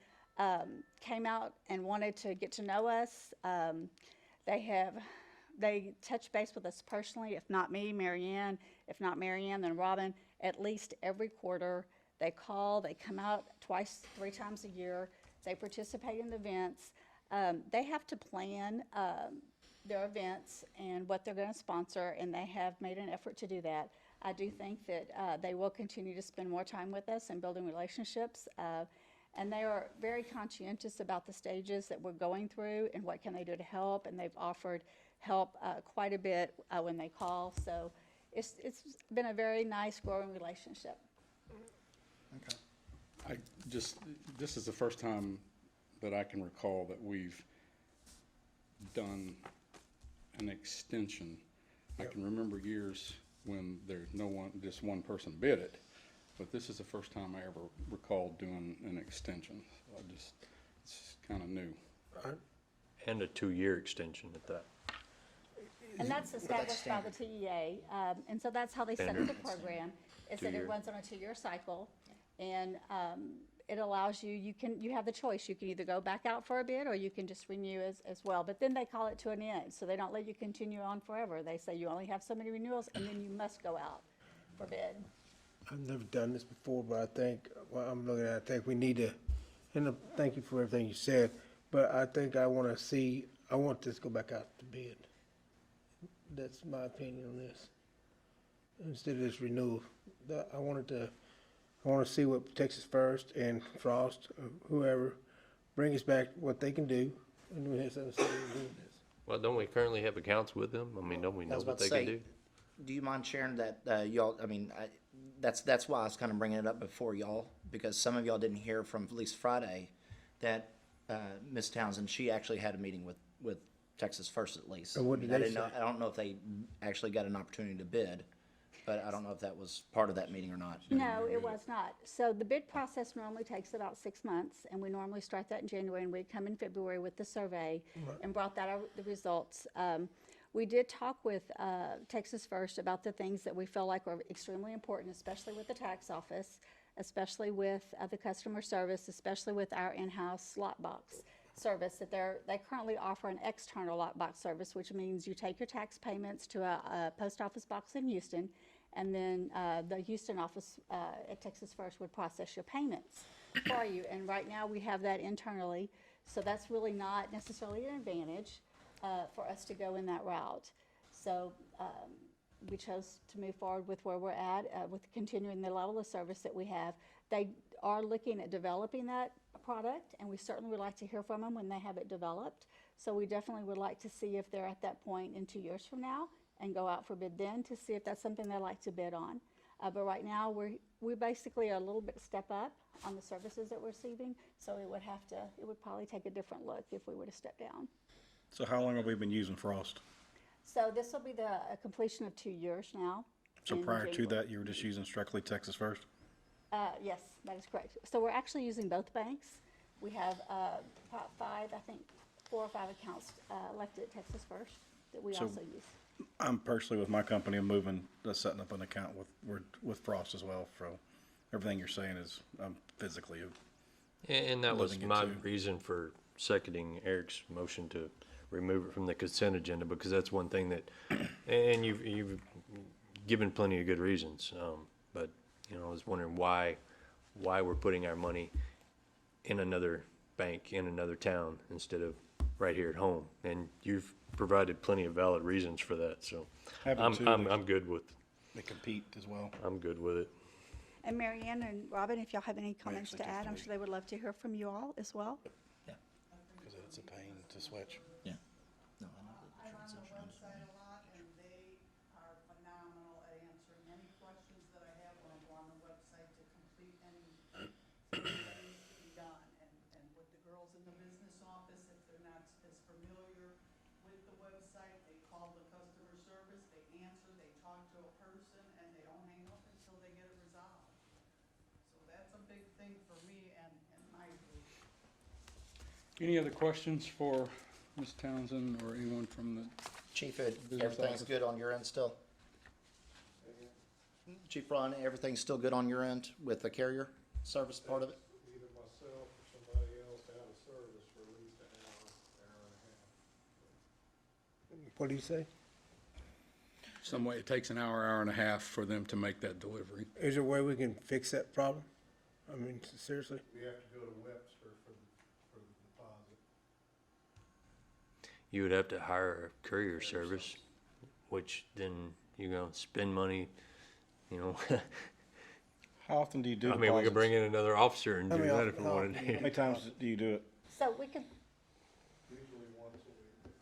came out and wanted to get to know us. They touch base with us personally, if not me, Marianne, if not Marianne, then Robin, at least every quarter. They call, they come out 2-3 times a year. They participate in the events. They have to plan their events and what they're going to sponsor, and they have made an effort to do that. I do think that they will continue to spend more time with us and building relationships. And they are very conscientious about the stages that we're going through and what can they do to help. And they've offered help quite a bit when they call. So it's been a very nice growing relationship. This is the first time that I can recall that we've done an extension. I can remember years when there's just one person bid it, but this is the first time I ever recalled doing an extension. So it's kind of new. And a 2-year extension at that. And that's established by the TEA. And so that's how they set up the program, is that it runs on a 2-year cycle. And it allows you have the choice. You can either go back out for a bid or you can just renew as well. But then they call it to an end, so they don't let you continue on forever. They say you only have so many renewals and then you must go out for bid. I've never done this before, but I think, well, I'm looking at, I think we need to, and thank you for everything you said, but I think I want this to go back out to bid. That's my opinion on this. Instead of this renewal, I want to see what Texas First and Frost, or whoever, bring us back what they can do, and we have something to say doing this. Well, don't we currently have accounts with them? I mean, don't we know what they can do? Do you mind sharing that, y'all, I mean, that's why I was kind of bringing it up before y'all, because some of y'all didn't hear from, at least Friday, that Ms. Townsend, she actually had a meeting with Texas First at least. And what did they say? I don't know if they actually got an opportunity to bid, but I don't know if that was part of that meeting or not. No, it was not. So the bid process normally takes about 6 months, and we normally start that in January, and we come in February with the survey and brought that out, the results. We did talk with Texas First about the things that we feel like are extremely important, especially with the tax office, especially with the customer service, especially with our in-house lockbox service. That they currently offer an external lockbox service, which means you take your tax payments to a post office box in Houston, and then the Houston office at Texas First would process your payments for you. And right now we have that internally, so that's really not necessarily an advantage for us to go in that route. So we chose to move forward with where we're at with continuing the level of service that we have. They are looking at developing that product, and we certainly would like to hear from them when they have it developed. So we definitely would like to see if they're at that point in 2 years from now and go out for bid then to see if that's something they'd like to bid on. But right now, we basically are a little bit step up on the services that we're receiving, so it would probably take a different look if we were to step down. So how long have we been using Frost? So this will be the completion of 2 years now. So in prior to January. that, you were just using strictly Texas First? Yes, that is correct. So we're actually using both banks. We have 4 or 5 accounts left at Texas First that we also use. I'm personally with my company, I'm setting up an account with Frost as well. So everything you're saying is physically. And that was living it my too. reason for seconding Eric's motion to remove it from the consent agenda, because that's one thing that, and you've given plenty of good reasons. But I was wondering why we're putting our money in another bank in another town instead of right here at home, and you've provided plenty of valid reasons for that. So I'm good with. They compete as well. I'm good with it. And Mary Ann and Robin, if y'all have any comments to add, I'm sure they would love to hear from you all as well. Because it's a pain to switch. Yeah. I run the website a lot, and they are phenomenal at answering any questions that I have when I go on the website to complete anything that needs to be done. And with the girls in the business office, if they're not as familiar with the website, they call the customer service, they answer, they talk to a person, and they don't hang up until they get it resolved. So that's a big thing for me and my group. Any other questions for Ms. Townsend or anyone from the Chief, business everything's office? good on your end still? Chief Ron, everything's still good on your end with the carrier service part of it? Either myself or somebody else out of service for at least an hour and a half. What do you say? Some way, it takes an hour and a half for them to make that delivery. Is there a way we can fix that problem? I mean, seriously? We have to go to Webster for you would have to hire a courier service, which then you're gonna spend money, you know. How often do you do I mean, we could bring in another officer and do many that if we how wanted How to. many times do you do it? So we could, Usually once a week.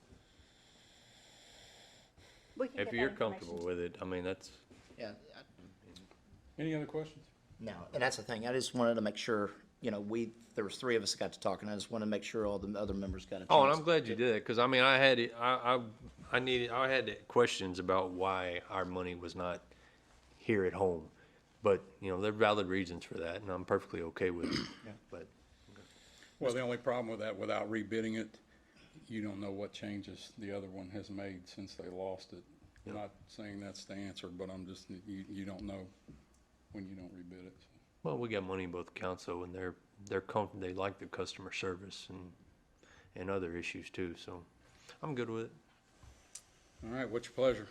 we could get If that you're information comfortable to- with it, I mean, that's, Yeah, Any other questions? no, and that's the thing, I just wanted to make sure, you know, there was three of us that got to talk, and I just wanted to make sure all the other members got a chance. oh, and I'm glad you did that, cause I mean, I had questions about why our money was not here at home. But, you know, there are valid reasons for that, and I'm perfectly okay with it, but. Well, the only problem with that, without rebidding it, you don't know what changes the other one has made since they lost it. I'm not saying that's the answer, but I'm just, you don't know when you don't rebid it. Well, we got money in both accounts, so, and they like the customer service and other issues too, so I'm good with it. All right, what's your pleasure?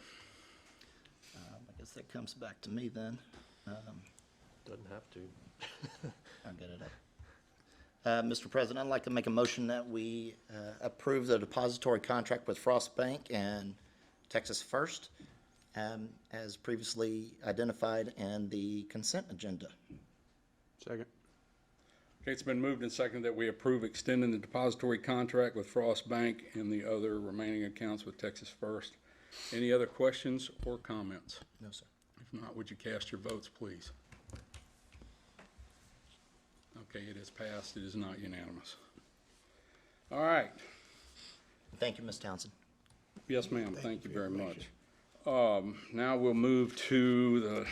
I guess that comes back to me then. Doesn't have to. I'll get it up. Mr. President, I'd like to make a motion that we approve the depository contract with Frost Bank and Texas First, as previously identified in the consent agenda. Second. Okay, it's been moved and seconded that we approve extending the depository contract with Frost Bank and the other remaining accounts with Texas First. Any other questions or comments? No, sir. If not, would you cast your votes, please? Okay, it is passed. It is not unanimous. All right. Thank you, Ms. Townsend. Yes, ma'am. Thank you very much. Now we'll move to the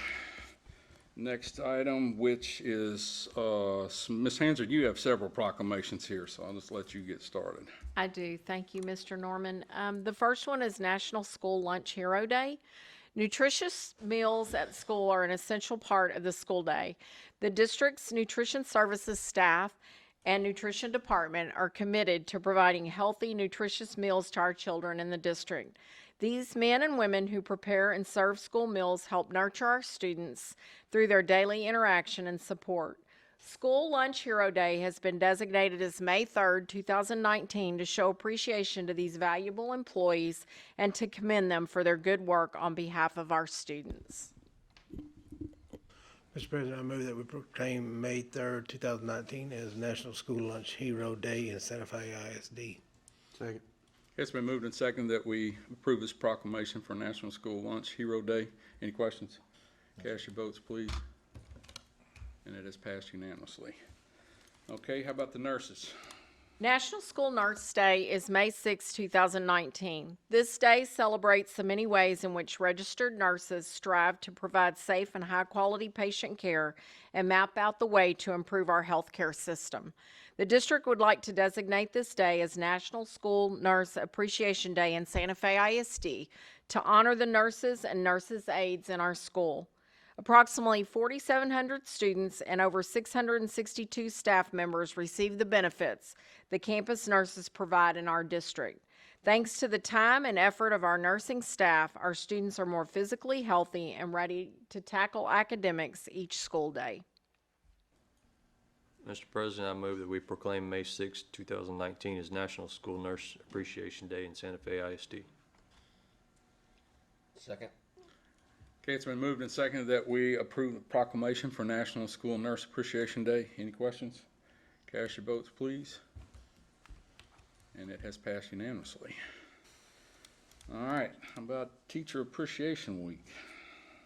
next item, which is, Ms. Hanser, you have several proclamations here, so I'll just let you get started. I do. Thank you, Mr. Norman. The first one is National School Lunch Hero Day. Nutritious meals at school are an essential part of the school day. The district's nutrition services staff and nutrition department are committed to providing healthy, nutritious meals to our children in the district. These men and women who prepare and serve school meals help nurture our students through their daily interaction and support. School Lunch Hero Day has been designated as May 3rd, 2019 to show appreciation to these valuable employees and to commend them for their good work on behalf of our students. Mr. President, I move that we proclaim May 3rd, 2019 as National School Lunch Hero Day in Santa Fe ISD. Second. It's been moved and seconded that we approve this proclamation for National School Lunch Hero Day. Any questions? Cast your votes, please. And it has passed unanimously. Okay, how about the nurses? National School Nurse Day is May 6, 2019. This day celebrates the many ways in which registered nurses strive to provide safe and high-quality patient care and map out the way to improve our healthcare system. The district would like to designate this day as National School Nurse Appreciation Day in Santa Fe ISD to honor the nurses and nurses' aides in our school. Approximately 4,700 students and over 662 staff members receive the benefits the campus nurses provide in our district. Thanks to the time and effort of our nursing staff, our students are more physically healthy and ready to tackle academics each school day. Mr. President, I move that we proclaim May 6, 2019 as National School Nurse Appreciation Day in Santa Fe ISD. Second. Okay, it's been moved and seconded that we approve the proclamation for National School Nurse Appreciation Day. Any questions? Cast your votes, please. And it has passed unanimously. All right, how about Teacher Appreciation Week?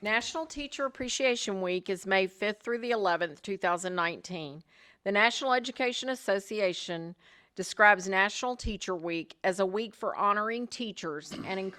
National Teacher Appreciation Week is May 5th through the 11th, 2019. The National Education Association describes National Teacher Week as a week for honoring teachers and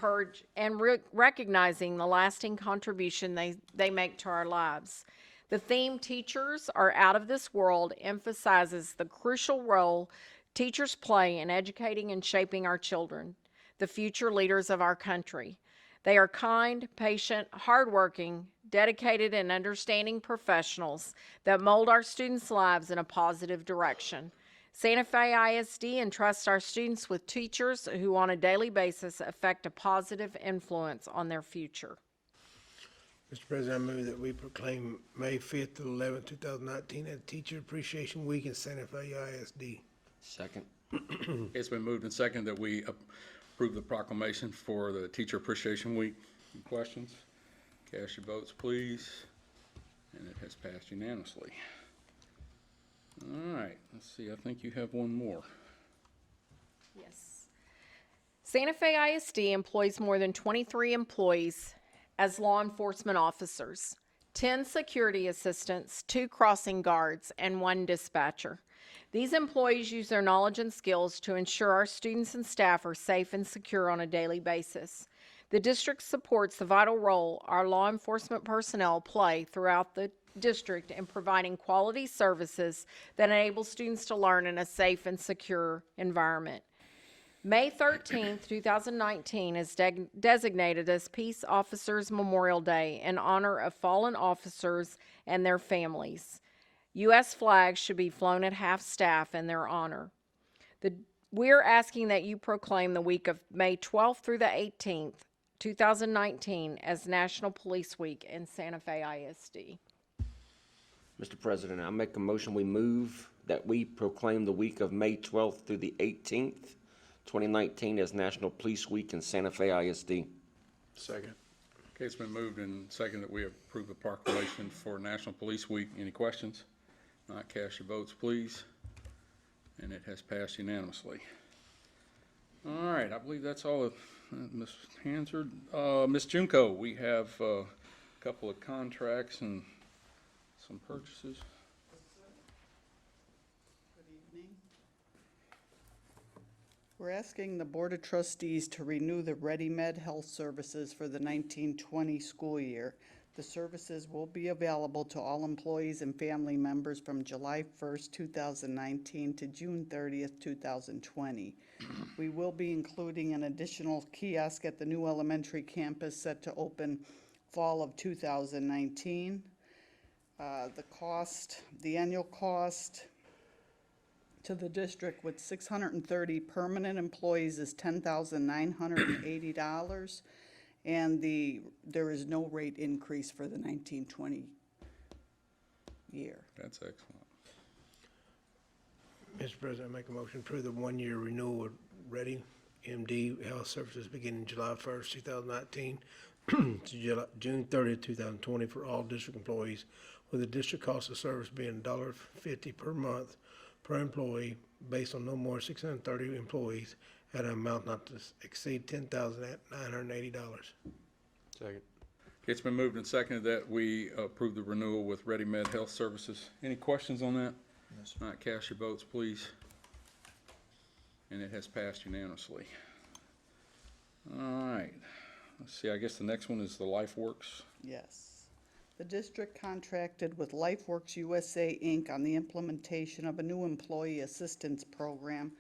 recognizing the lasting contribution they make to our lives. The theme, Teachers Are Out of This World, emphasizes the crucial role teachers play in educating and shaping our children, the future leaders of our country. They are kind, patient, hardworking, dedicated, and understanding professionals that mold our students' lives in a positive direction. Santa Fe ISD entrusts our students with teachers who on a daily basis affect a positive influence on their future. Mr. President, I move that we proclaim May 5th to 11th, 2019 as Teacher Appreciation Week in Santa Fe ISD. Second. It's been moved and seconded that we approve the proclamation for the Teacher Appreciation Week. Any questions? Cast your votes, please. And it has passed unanimously. All right, let's see, I think you have one more. Yes. Santa Fe ISD employs more than 23 employees as law enforcement officers, 10 security assistants, 2 crossing guards, and 1 dispatcher. These employees use their knowledge and skills to ensure our students and staff are safe and secure on a daily basis. The district supports the vital role our law enforcement personnel play throughout the district in providing quality services that enable students to learn in a safe and secure environment. May 13th, 2019 is designated as Peace Officers Memorial Day in honor of fallen officers and their families. U.S. flags should be flown at half-staff in their honor. We're asking that you proclaim the week of May 12th through the 18th, 2019 as National Police Week in Santa Fe ISD. Mr. President, I make a motion we move that we proclaim the week of May 12th through the 18th, 2019 as National Police Week in Santa Fe ISD. Second. Okay, it's been moved and seconded that we approve the proclamation for National Police Week. Any questions? Not, cast your votes, please. And it has passed unanimously. All right, I believe that's all of Ms. Hansard. Ms. Junko, we have a couple of contracts and some purchases. Good evening. We're asking the Board of Trustees to renew the ReadyMed Health Services for the 1920 school year. The services will be available to all employees and family members from July 1st, 2019 to June 30th, 2020. We will be including an additional kiosk at the new elementary campus set to open fall of 2019. The annual cost to the district with 630 permanent employees is $10,980. And there is no rate increase for the 1920 year. That's excellent. Mr. President, I make a motion to approve the one-year renewal of Ready MD Health Services beginning July 1st, 2019 to June 30th, 2020 for all district employees, with the district cost of service being $1.50 per month per employee based on no more than 630 employees at an amount not to exceed $10,980. Second. Okay, it's been moved and seconded that we approve the renewal with ReadyMed Health Services. Any questions on that? Yes. Not, cast your votes, please. And it has passed unanimously. All right. Let's see, I guess the next one is the LifeWorks. Yes. The district contracted with LifeWorks USA, Inc. on the implementation of a new employee assistance program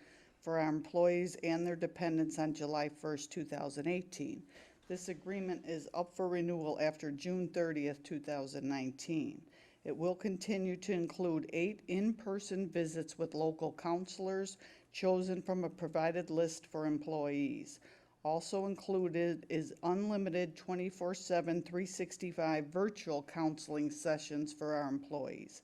for our employees and their dependents on July 1st, 2018. This agreement is up for renewal after June 30th, 2019. It will continue to include 8 in-person visits with local counselors chosen from a provided list for employees. Also included is unlimited 24/7, 365 virtual counseling sessions for our employees.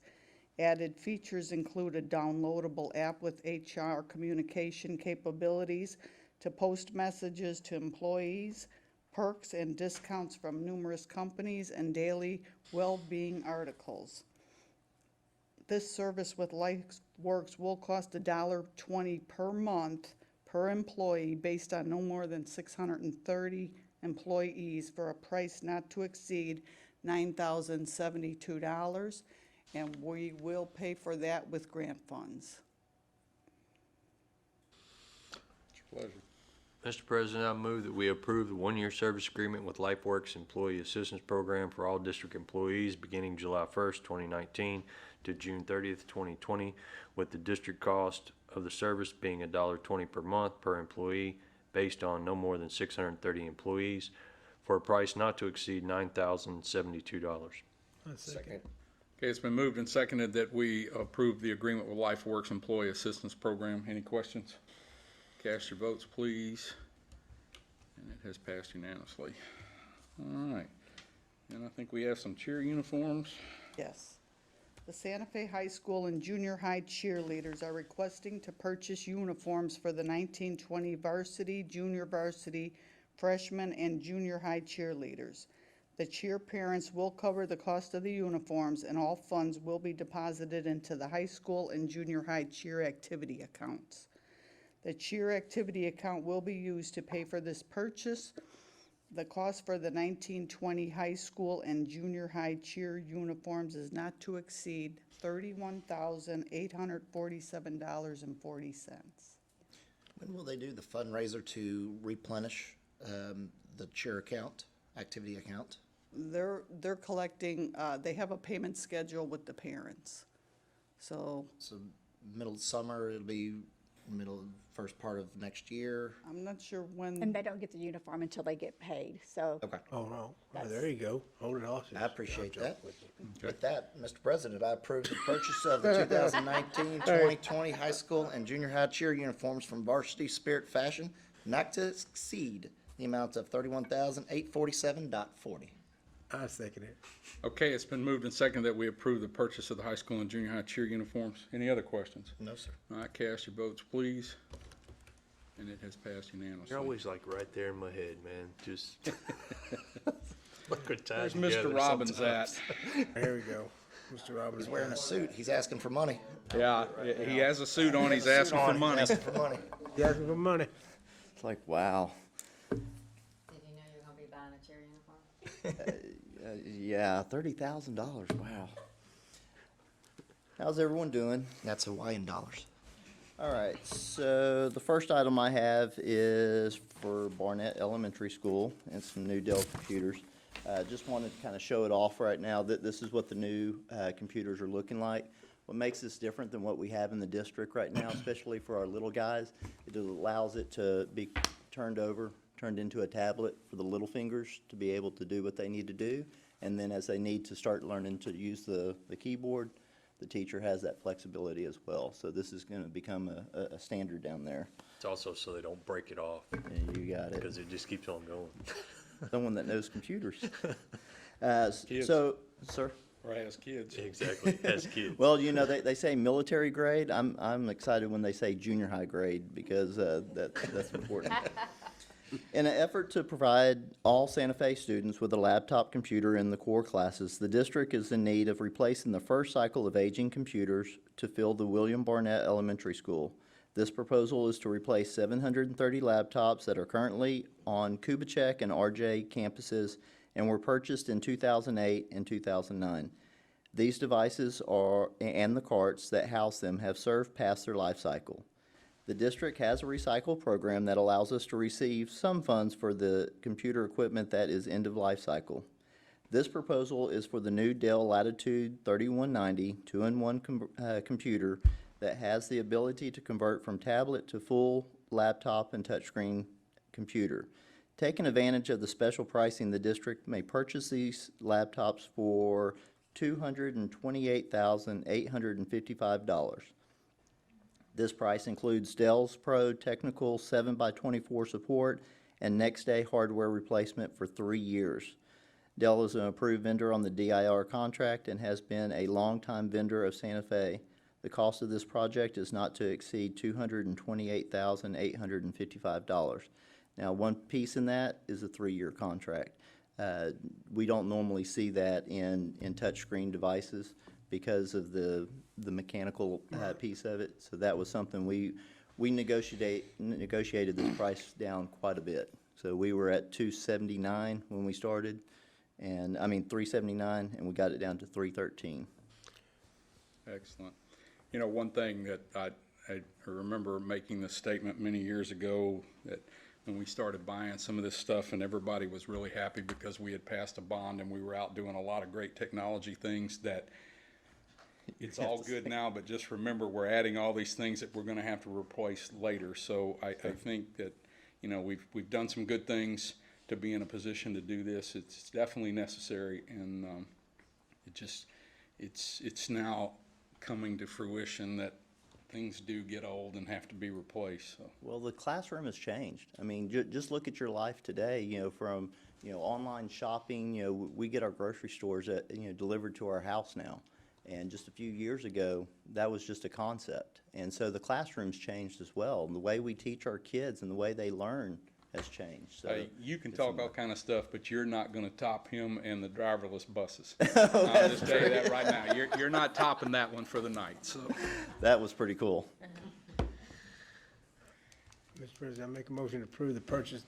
Added features include a downloadable app with HR communication capabilities to post messages to employees, perks and discounts from numerous companies, and daily well-being articles. This service with LifeWorks will cost $1.20 per month per employee based on no more than 630 employees for a price not to exceed $9,072. And we will pay for that with grant funds. It's your pleasure. Mr. President, I move that we approve the one-year service agreement with LifeWorks Employee Assistance Program for all district employees beginning July 1st, 2019 to June 30th, 2020, with the district cost of the service being $1.20 per month per employee based on no more than 630 employees for a price not to exceed $9,072. Second. Okay, it's been moved and seconded that we approve the agreement with LifeWorks Employee Assistance Program. Any questions? Cast your votes, please. And it has passed unanimously. All right. And I think we have some cheer uniforms. Yes. The Santa Fe High School and junior high cheerleaders are requesting to purchase uniforms for the 1920 varsity, junior varsity, freshman, and junior high cheerleaders. The cheer parents will cover the cost of the uniforms, and all funds will be deposited into the high school and junior high cheer activity accounts. The cheer activity account will be used to pay for this purchase. The cost for the 1920 high school and junior high cheer uniforms is not to exceed $31,847.40. When will they do the fundraiser to replenish the cheer account, activity account? They're collecting, they have a payment schedule with the parents. So So middle of summer, it'll be first part of next year? I'm not sure when. And they don't get the uniform until they get paid, so. Okay. Oh, no. Oh, there you go. Hold it hostage. I appreciate that. with you. With that, Mr. President, I approve the purchase of the 2019-2020 high school and junior high cheer uniforms from Varsity Spirit Fashion, not to exceed the amount of $31,847.40. I second it. Okay, it's been moved and seconded that we approve the purchase of the high school and junior high cheer uniforms. Any other questions? No, sir. All right, cast your votes, please. And it has passed unanimously. You're always like right there in my head, man. Just look at time Where's Mr. Robbins at? There we go. Mr. Robbins. He's wearing a suit. He's asking for money. Yeah, he has a suit on, he's asking for money. Asking for money. He's asking for money. It's like, wow. Did you know you were gonna be buying a cheer uniform? Yeah, $30,000, wow. How's everyone doing? That's Hawaiian dollars. All right, so the first item I have is for Barnett Elementary School and some new Dell computers. Just wanted to kind of show it off right now, that this is what the new computers are looking like. What makes this different than what we have in the district right now, especially for our little guys, it allows it to be turned into a tablet for the little fingers to be able to do what they need to do. And then as they need to start learning to use the keyboard, the teacher has that flexibility as well. So this is going to become a standard down there. It's also so they don't break it off And you got it. because it just keeps on going. Someone that knows computers. Kids. So, sir? Or has kids. Exactly, as kids. Well, you know, they say military grade. I'm excited when they say junior high grade because that's important. In an effort to provide all Santa Fe students with a laptop computer in the core classes, the district is in need of replacing the first cycle of aging computers to fill the William Barnett Elementary School. This proposal is to replace 730 laptops that are currently on Kubitschek and RJ campuses and were purchased in 2008 and 2009. These devices and the carts that house them have served past their life cycle. The district has a recycle program that allows us to receive some funds for the computer equipment that is end of life cycle. This proposal is for the new Dell Latitude 3190 2-in-1 computer that has the ability to convert from tablet to full laptop and touchscreen computer. Taking advantage of the special pricing, the district may purchase these laptops for $228,855. This price includes Dell's Pro Technical 7x24 support and next-day hardware replacement for 3 years. Dell is an approved vendor on the DIR contract and has been a longtime vendor of Santa Fe. The cost of this project is not to exceed $228,855. Now, one piece in that is a 3-year contract. We don't normally see that in touchscreen devices because of the mechanical piece of it. So that was something we negotiated this price down quite a bit. So we were at $279 when we started, and $379, and we got it down to $313. Excellent. You know, one thing that I remember making this statement many years ago, that when we started buying some of this stuff and everybody was really happy because we had passed a bond and we were out doing a lot of great technology things, that it's all good now, but just remember we're adding all these things that we're going to have to replace later. So I think that, you know, we've done some good things to be in a position to do this. It's definitely necessary, and it's now coming to fruition that things do get old and have to be replaced. So. Well, the classroom has changed. I mean, just look at your life today, you know, from, you know, online shopping, you know, we get our grocery stores delivered to our house now. And just a few years ago, that was just a concept. And so the classroom's changed as well. And the way we teach our kids and the way they learn has changed. So Hey, you can it's talk a- all kind of stuff, but you're not gonna top him and the driverless buses. I'll just tell you that right now. You're not topping that one for the night, so. That was pretty cool. Mr. President, I make a motion to approve the purchase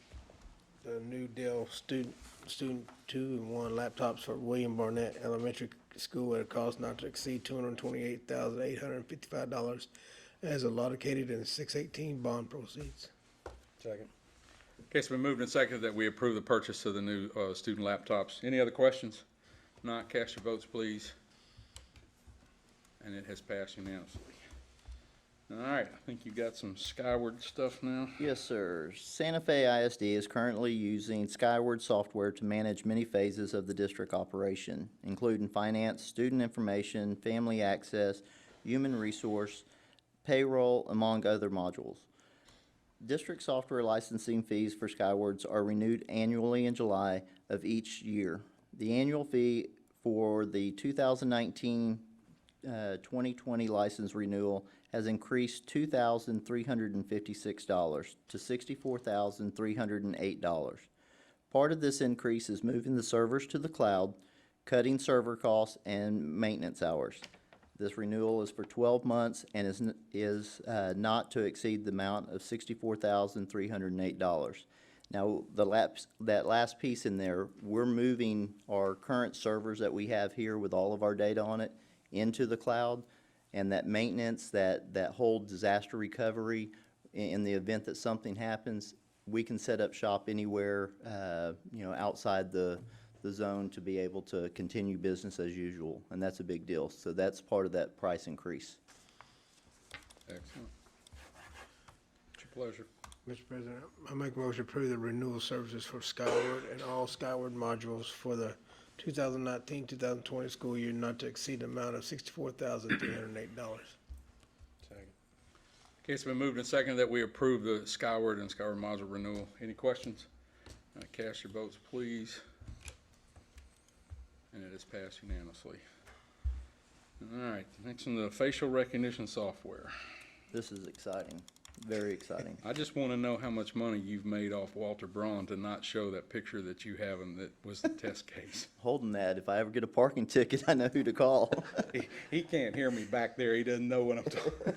the new Dell student 2-in-1 laptops for William Barnett Elementary School at a cost not to exceed $228,855 as allocated in the 618 bond proceeds. Second. Okay, it's been moved and seconded that we approve the purchase of the new student laptops. Any other questions? If not, cast your votes, please. And it has passed unanimously. All right, I think you got some Skyward stuff now. Yes, sir. Santa Fe ISD is currently using Skyward software to manage many phases of the district operation, including finance, student information, family access, human resource, payroll, among other modules. District software licensing fees for Skywards are renewed annually in July of each year. The annual fee for the 2019-2020 license renewal has increased $2,356 to $64,308. Part of this increase is moving the servers to the cloud, cutting server costs, and maintenance hours. This renewal is for 12 months and is not to exceed the amount of $64,308. Now, that last piece in there, we're moving our current servers that we have here with all of our data on it into the cloud, and that maintenance, that whole disaster recovery, in the event that something happens, we can set up shop anywhere, outside the zone to be able to continue business as usual, and that's a big deal. So that's part of that price increase. Excellent. It's your pleasure. Mr. President, I make a motion to approve the renewal services for Skyward and all Skyward modules for the 2019-2020 school year not to exceed the amount of $64,308. Second. Okay, it's been moved and seconded that we approve the Skyward and Skyward module renewal. Any questions? Cast your votes, please. And it has passed unanimously. All right, next on the facial recognition software. This is exciting, very exciting. I just want to know how much money you've made off Walter Braun to not show that picture that you have and that was the test case. Holding that, if I ever get a parking ticket, I know who to call. He can't hear me back there. He doesn't know what I'm talking.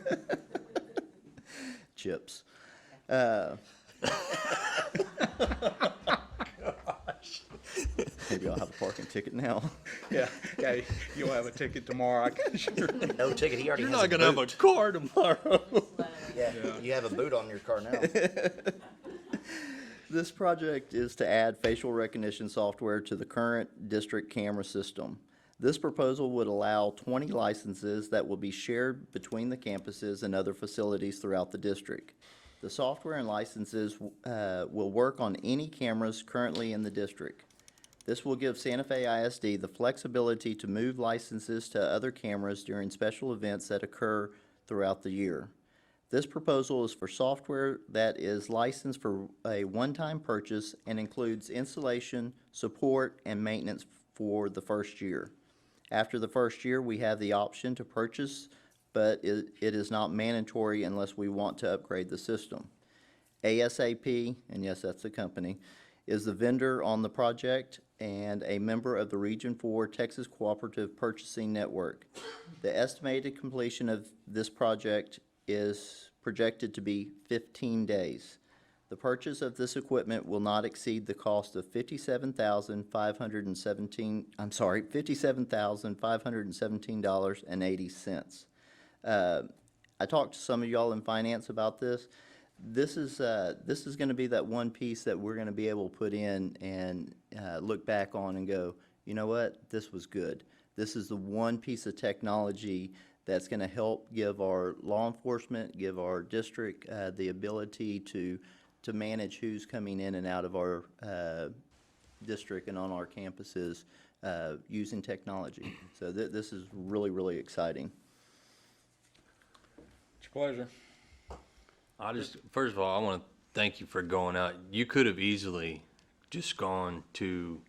Chips. Maybe I'll have a parking ticket now. Yeah, you'll have a ticket tomorrow, I can assure you. No ticket, he already You're has not a gonna have a boot. car tomorrow. Yeah, you have a boot on your car now. This project is to add facial recognition software to the current district camera system. This proposal would allow 20 licenses that will be shared between the campuses and other facilities throughout the district. The software and licenses will work on any cameras currently in the district. This will give Santa Fe ISD the flexibility to move licenses to other cameras during special events that occur throughout the year. This proposal is for software that is licensed for a one-time purchase and includes installation, support, and maintenance for the first year. After the first year, we have the option to purchase, but it is not mandatory unless we want to upgrade the system. ASAP, and yes, that's the company, is the vendor on the project and a member of the Region 4 Texas Cooperative Purchasing Network. The estimated completion of this project is projected to be 15 days. The purchase of this equipment will not exceed the cost of $57,517.80. I talked to some of y'all in finance about this. This is going to be that one piece that we're going to be able to put in and look back on and go, you know what, this was good. This is the one piece of technology that's going to help give our law enforcement, give our district the ability to manage who's coming in and out of our district and on our campuses using technology. So this is really, really exciting. It's your pleasure. First of all, I want to thank you for going out. You could have easily just gone to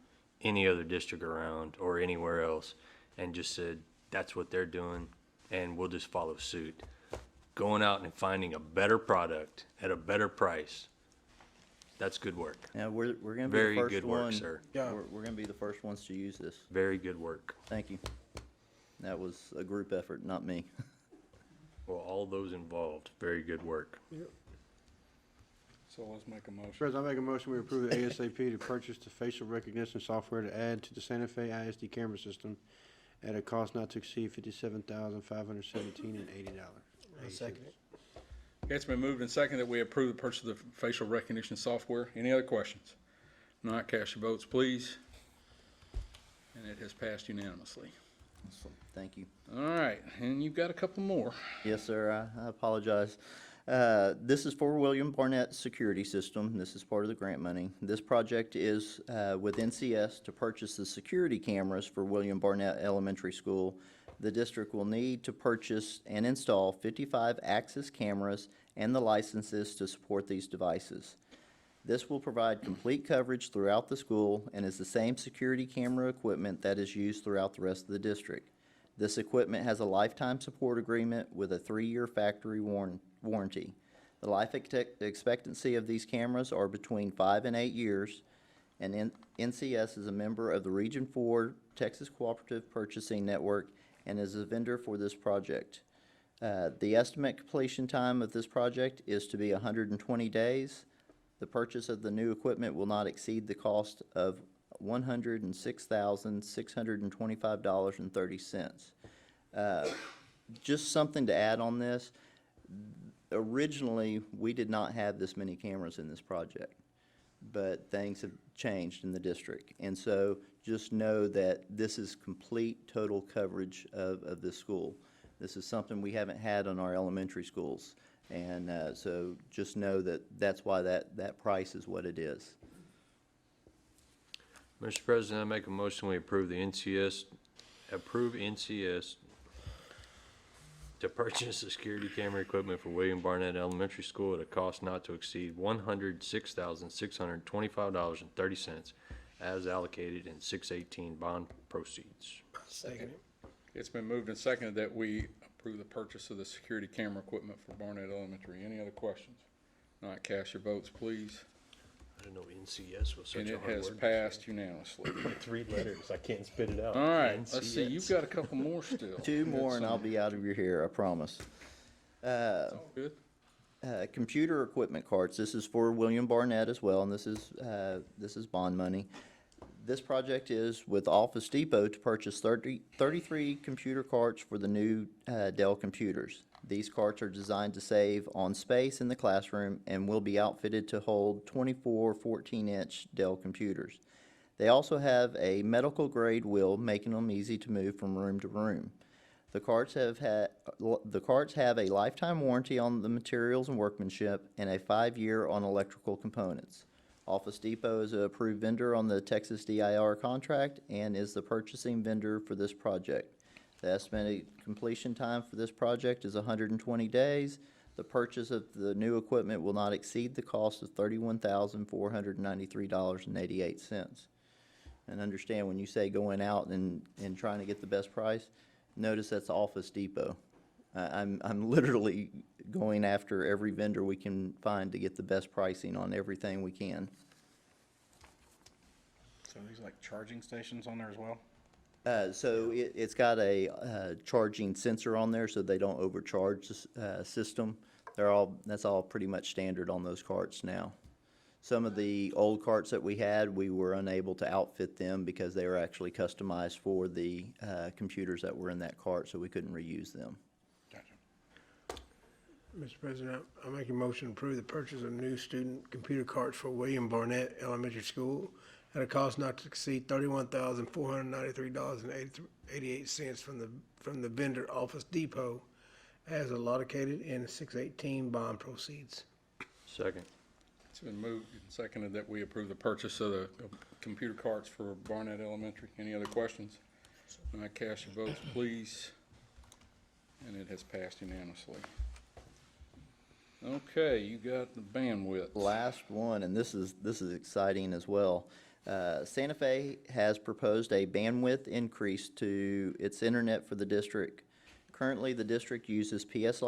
any other district around or anywhere else and just said, that's what they're doing, and we'll just follow suit. Going out and finding a better product at a better price, that's good work. Yeah, we're gonna be Very the first good work, one. sir. We're gonna be the first ones to use this. Very good work. Thank you. That was a group effort, not me. Well, all those involved, very good work. So let's make a motion. President, I make a motion we approve the ASAP to purchase the facial recognition software to add to the Santa Fe ISD camera system at a cost not to exceed $57,517.80. Second it. Okay, it's been moved and seconded that we approve the purchase of the facial recognition software. Any other questions? Not cast your votes, please. And it has passed unanimously. Thank you. All right, and you've got a couple more. Yes, sir. I apologize. This is for William Barnett Security System. This is part of the grant money. This project is with NCS to purchase the security cameras for William Barnett Elementary School. The district will need to purchase and install 55 Axis cameras and the licenses to support these devices. This will provide complete coverage throughout the school and is the same security camera equipment that is used throughout the rest of the district. This equipment has a lifetime support agreement with a 3-year factory warranty. The life expectancy of these cameras are between 5 and 8 years, and NCS is a member of the Region 4 Texas Cooperative Purchasing Network and is a vendor for this project. The estimate completion time of this project is to be 120 days. The purchase of the new equipment will not exceed the cost of $106,625.30. Just something to add on this. Originally, we did not have this many cameras in this project, but things have changed in the district. And so just know that this is complete, total coverage of this school. This is something we haven't had on our elementary schools. And so just know that that's why that price is what it is. Mr. President, I make a motion we approve NCS to purchase the security camera equipment for William Barnett Elementary School at a cost not to exceed $106,625.30 as allocated in 618 bond proceeds. Second. It's been moved and seconded that we approve the purchase of the security camera equipment for Barnett Elementary. Any other questions? Not cast your votes, please. I didn't know NCS was such And a it hard has word to passed say. unyously. 3 letters. I can't spit it out. All right, let's NCS. see, you've got a couple more still. 2 more and I'll be out of your hair, I promise. Good. Computer equipment carts. This is for William Barnett as well, and this is bond money. This project is with Office Depot to purchase 33 computer carts for the new Dell computers. These carts are designed to save on space in the classroom and will be outfitted to hold 24 14-inch Dell computers. They also have a medical grade wheel, making them easy to move from room to room. The carts have a lifetime warranty on the materials and workmanship and a 5-year on electrical components. Office Depot is an approved vendor on the Texas DIR contract and is the purchasing vendor for this project. The estimated completion time for this project is 120 days. The purchase of the new equipment will not exceed the cost of $31,493.88. And understand, when you say going out and trying to get the best price, notice that's Office Depot. I'm literally going after every vendor we can find to get the best pricing on everything we can. So these like charging stations on there as well? So it's got a charging sensor on there so they don't overcharge the system. That's all pretty much standard on those carts now. Some of the old carts that we had, we were unable to outfit them because they were actually customized for the computers that were in that cart, so we couldn't reuse them. Mr. President, I make a motion to approve the purchase of new student computer carts for William Barnett Elementary School at a cost not to exceed $31,493.88 from the vendor Office Depot as allocated in 618 bond proceeds. Second. It's been moved and seconded that we approve the purchase of the computer carts for Barnett Elementary. Any other questions? Not cast your votes, please. And it has passed unanimously. Okay, you got the bandwidth. Last one, and this is exciting as well. Santa Fe has proposed a bandwidth increase to its internet for the district. Currently, the district uses PS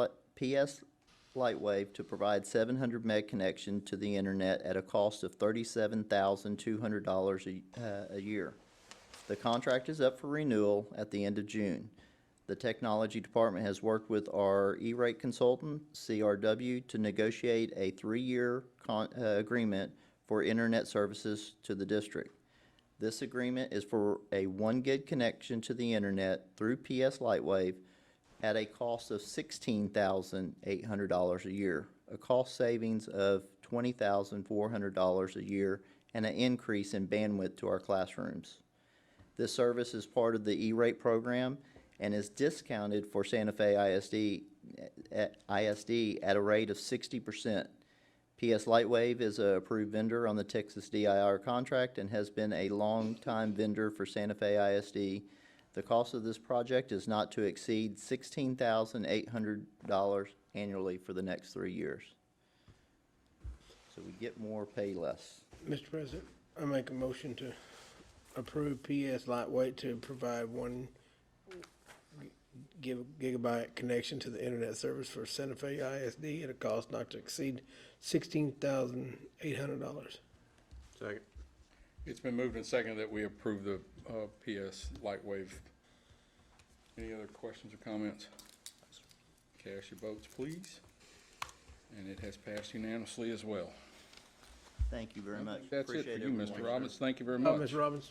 Lightwave to provide 700 meg connection to the internet at a cost of $37,200 a year. The contract is up for renewal at the end of June. The technology department has worked with our E-rate consultant, CRW, to negotiate a 3-year agreement for internet services to the district. This agreement is for a 1 gig connection to the internet through PS Lightwave at a cost of $16,800 a year, a cost savings of $20,400 a year, and an increase in bandwidth to our classrooms. This service is part of the E-rate program and is discounted for Santa Fe ISD at a rate of 60%. PS Lightwave is an approved vendor on the Texas DIR contract and has been a long-time vendor for Santa Fe ISD. The cost of this project is not to exceed $16,800 annually for the next 3 years. So we get more, pay less. Mr. President, I make a motion to approve PS Lightweight to provide 1 gigabyte connection to the internet service for Santa Fe ISD at a cost not to exceed $16,800. Second. It's been moved and seconded that we approve the PS Lightwave. Any other questions or comments? Cast your votes, please. And it has passed unanimously as well. Thank you very much. That's it Appreciate for you, everyone. Mr. Robbins. Thank you very Oh, much. Mr. Robbins?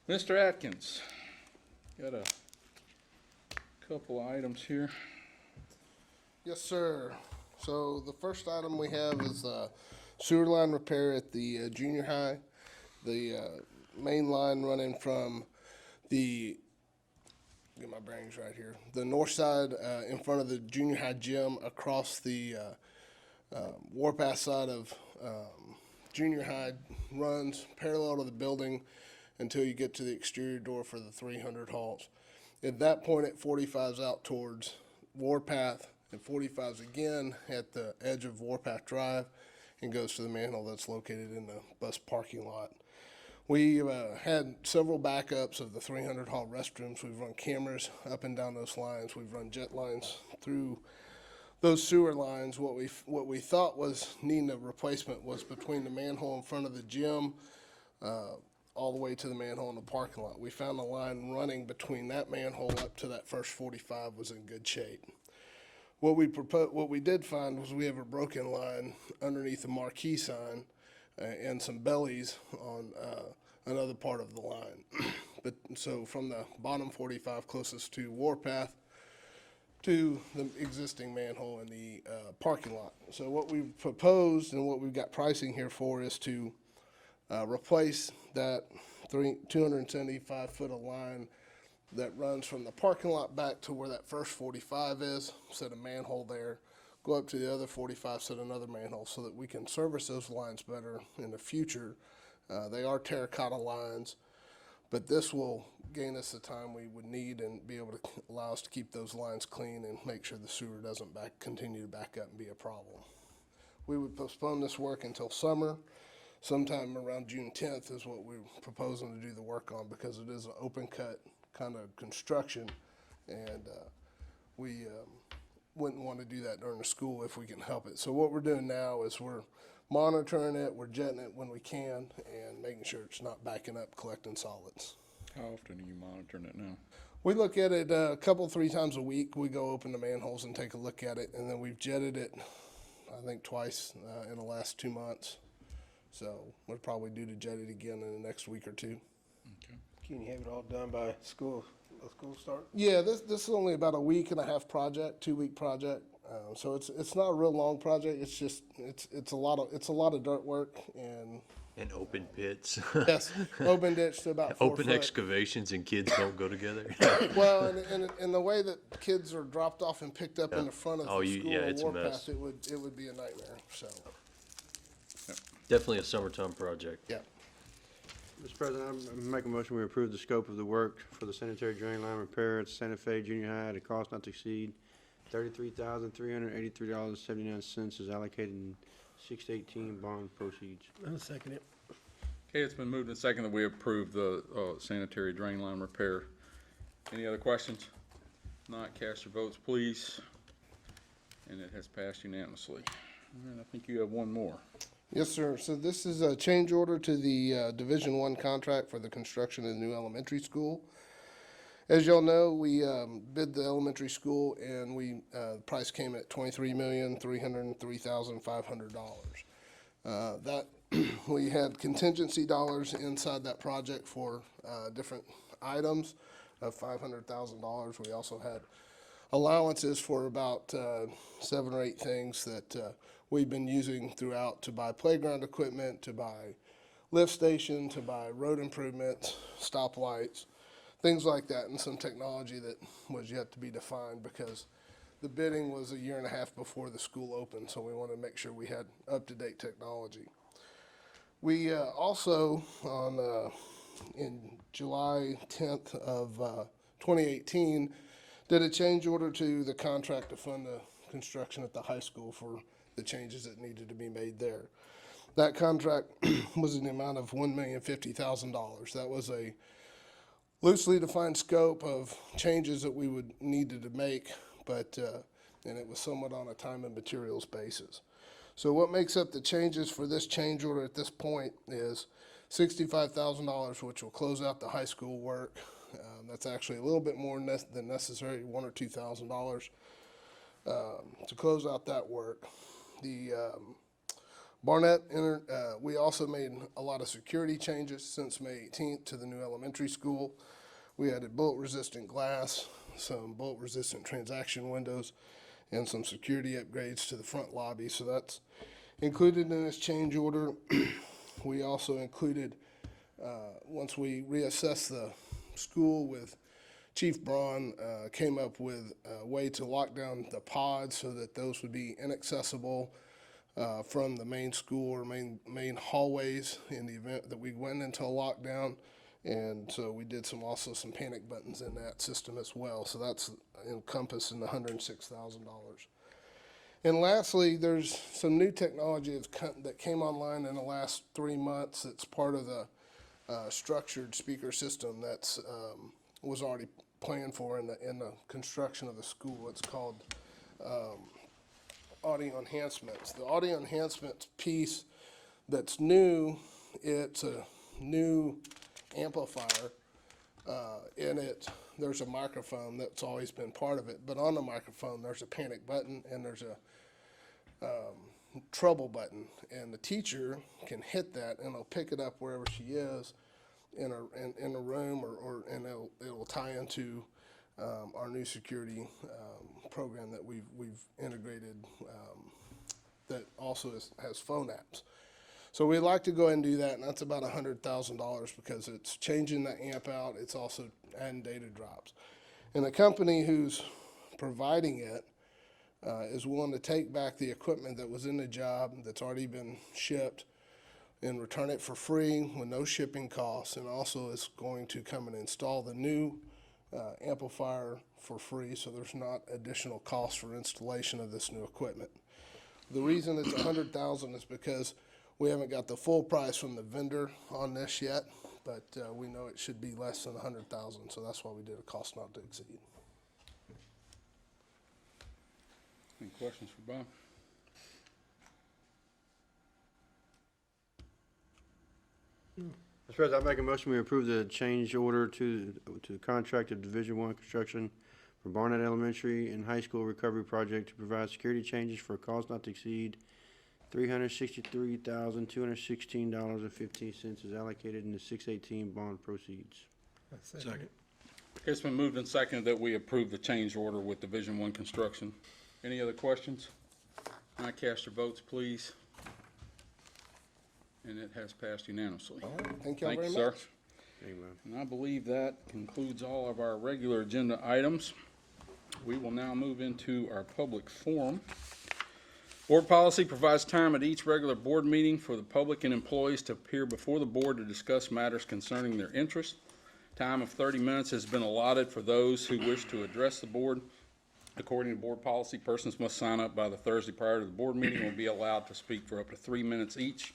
Mr. Atkins, got a couple items here. Yes, sir. So the first item we have is sewer line repair at the junior high. The main line running from the, get my bearings right here, the north side in front of the junior high gym across the Warpath side of junior high runs parallel to the building until you get to the exterior door for the 300 halls. At that point, it 45s out towards Warpath and 45s again at the edge of Warpath Drive and goes to the manhole that's located in the bus parking lot. We had several backups of the 300 hall restrooms. We've run cameras up and down those lines. We've run jet lines through those sewer lines. What we thought was needing a replacement was between the manhole in front of the gym all the way to the manhole in the parking lot. We found the line running between that manhole up to that first 45 was in good shape. What we did find was we have a broken line underneath the marquee sign and some bellies on another part of the line. But so from the bottom 45 closest to Warpath to the existing manhole in the parking lot. So what we've proposed and what we've got pricing here for is to replace that 275 foot of line that runs from the parking lot back to where that first 45 is, set a manhole there, go up to the other 45, set another manhole so that we can service those lines better in the future. They are terracotta lines, but this will gain us the time we would need and be able to allow us to keep those lines clean and make sure the sewer doesn't continue to back up and be a problem. We would postpone this work until summer. Sometime around June 10th is what we're proposing to do the work on because it is an open cut kind of construction, and we wouldn't want to do that during the school if we can help it. So what we're doing now is we're monitoring it, we're jetting it when we can, and making sure it's not backing up, collecting solids. How often are you monitoring it now? We look at it a couple, 3 times a week. We go open the manholes and take a look at it, and then we've jetted it, I think, twice in the last 2 months. So we're probably due to jet it again in the next week or two. Okay. Can you have it all done by school start? Yeah, this is only about a 1.5-week project, 2-week project. So it's not a real long project. It's just it's a lot of dirt work and open pits. Yes, open ditch to about 4 Open foot. excavations and kids don't go together. Well, and the way that kids are dropped off and picked up in the front of the school it's a Warpath, mess. it would be a nightmare. So Definitely a summertime project. yeah. Mr. President, I make a motion we approve the scope of the work for the sanitary drain line repair at Santa Fe Junior High at a cost not to exceed $33,383.79 is allocated in 618 bond proceeds. I'll second it. Okay, it's been moved and seconded that we approve the sanitary drain line repair. Any other questions? Not, cast your votes, please. And it has passed unanimously. And I think you have one more. Yes, sir. So this is a change order to the Division I contract for the construction of the new elementary school. As y'all know, we bid the elementary school, and the price came at $23,303,500. That we had contingency dollars inside that project for different items of $500,000. We also had allowances for about 7 or 8 things that we've been using throughout to buy playground equipment, to buy lift station, to buy road improvements, stoplights, things like that, and some technology that was yet to be defined because the bidding was 1.5 years before the school opened, so we wanted to make sure we had up-to-date technology. We also, in July 10th of 2018, did a change order to the contract to fund the construction at the high school for the changes that needed to be made there. That contract was in the amount of $1,050,000. That was a loosely defined scope of changes that we would needed to make, but and it was somewhat on a time and materials basis. So what makes up the changes for this change order at this point is $65,000, which will close out the high school work. That's actually a little bit more than necessary, $1,000 or $2,000 to close out that work. The barnett, we also made a lot of security changes since May 18th to the new elementary school. We added bullet-resistant glass, some bullet-resistant transaction windows, and some security upgrades to the front lobby. So that's included in this change order. We also included, once we reassessed the school with Chief Braun, came up with a way to lock down the pods so that those would be inaccessible from the main school or main hallways in the event that we went into a lockdown. And so we did also some panic buttons in that system as well. So that's encompassed in the $106,000. And lastly, there's some new technology that came online in the last 3 months. It's part of the structured speaker system that's was already planned for in the construction of the school. It's called audio enhancements. The audio enhancements piece that's new, it's a new amplifier. In it, there's a microphone that's always been part of it, but on the microphone there's a panic button and there's a trouble button, and the teacher can hit that and it'll pick it up wherever she is in a room, and it'll tie into our new security program that we've integrated that also has phone apps. So we'd like to go ahead and do that, and that's about $100,000 because it's changing the amp out. It's also adding data drops. And the company who's providing it is willing to take back the equipment that was in the job that's already been shipped and return it for free with no shipping costs, and also is going to come and install the new amplifier for free, so there's not additional cost for installation of this new equipment. The reason it's $100,000 is because we haven't got the full price from the vendor on this yet, but we know it should be less than $100,000, so that's why we did a cost not to exceed. Any questions for Bob? Mr. President, I make a motion we approve the change order to the contract of Division I construction for Barnett Elementary and High School Recovery Project to provide security changes for a cost not to exceed $363,216.15 is allocated in the 618 bond proceeds. Second. It's been moved and seconded that we approve the change order with Division I construction. Any other questions? Not, cast your votes, please. And it has passed unanimously. All right, thank you all very sir. much. Amen. And I believe that concludes all of our regular agenda items. We will now move into our public forum. Board policy provides time at each regular board meeting for the public and employees to appear before the board to discuss matters concerning their interest. Time of 30 minutes has been allotted for those who wish to address the board. According to board policy, persons must sign up by the Thursday prior to the board meeting and will be allowed to speak for up to 3 minutes each.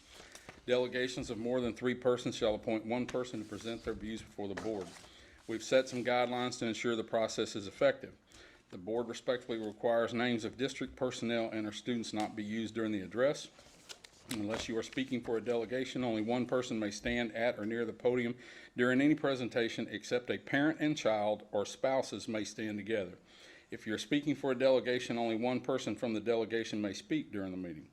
Delegations of more than 3 persons shall appoint 1 person to present their views before the board. We've set some guidelines to ensure the process is effective. The board respectfully requires names of district personnel and or students not be used during the address. Unless you are speaking for a delegation, only 1 person may stand at or near the podium during any presentation except a parent and child or spouses may stand together. If you're speaking for a delegation, only 1 person from the delegation may speak during the meeting.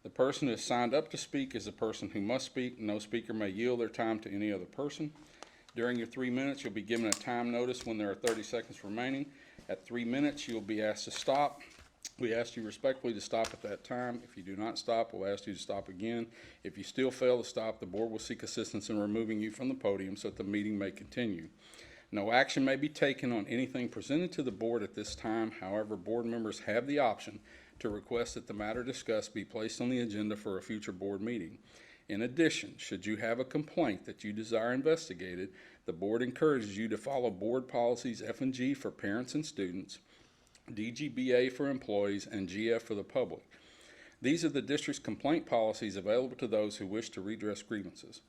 The person who is signed up to speak is the person who must speak. No speaker may yield their time to any other person. During your 3 minutes, you'll be given a time notice when there are 30 seconds remaining. At 3 minutes, you'll be asked to stop. We ask you respectfully to stop at that time. If you do not stop, we'll ask you to stop again. If you still fail to stop, the board will seek assistance in removing you from the podium so that the meeting may continue. No action may be taken on anything presented to the board at this time. However, board members have the option to request that the matter discussed be placed on the agenda for a future board meeting. In addition, should you have a complaint that you desire investigated, the board encourages you to follow board policies F and G for parents and students, DGBA for employees, and GF for the public. These are the district's complaint policies available to those who wish to redress grievances.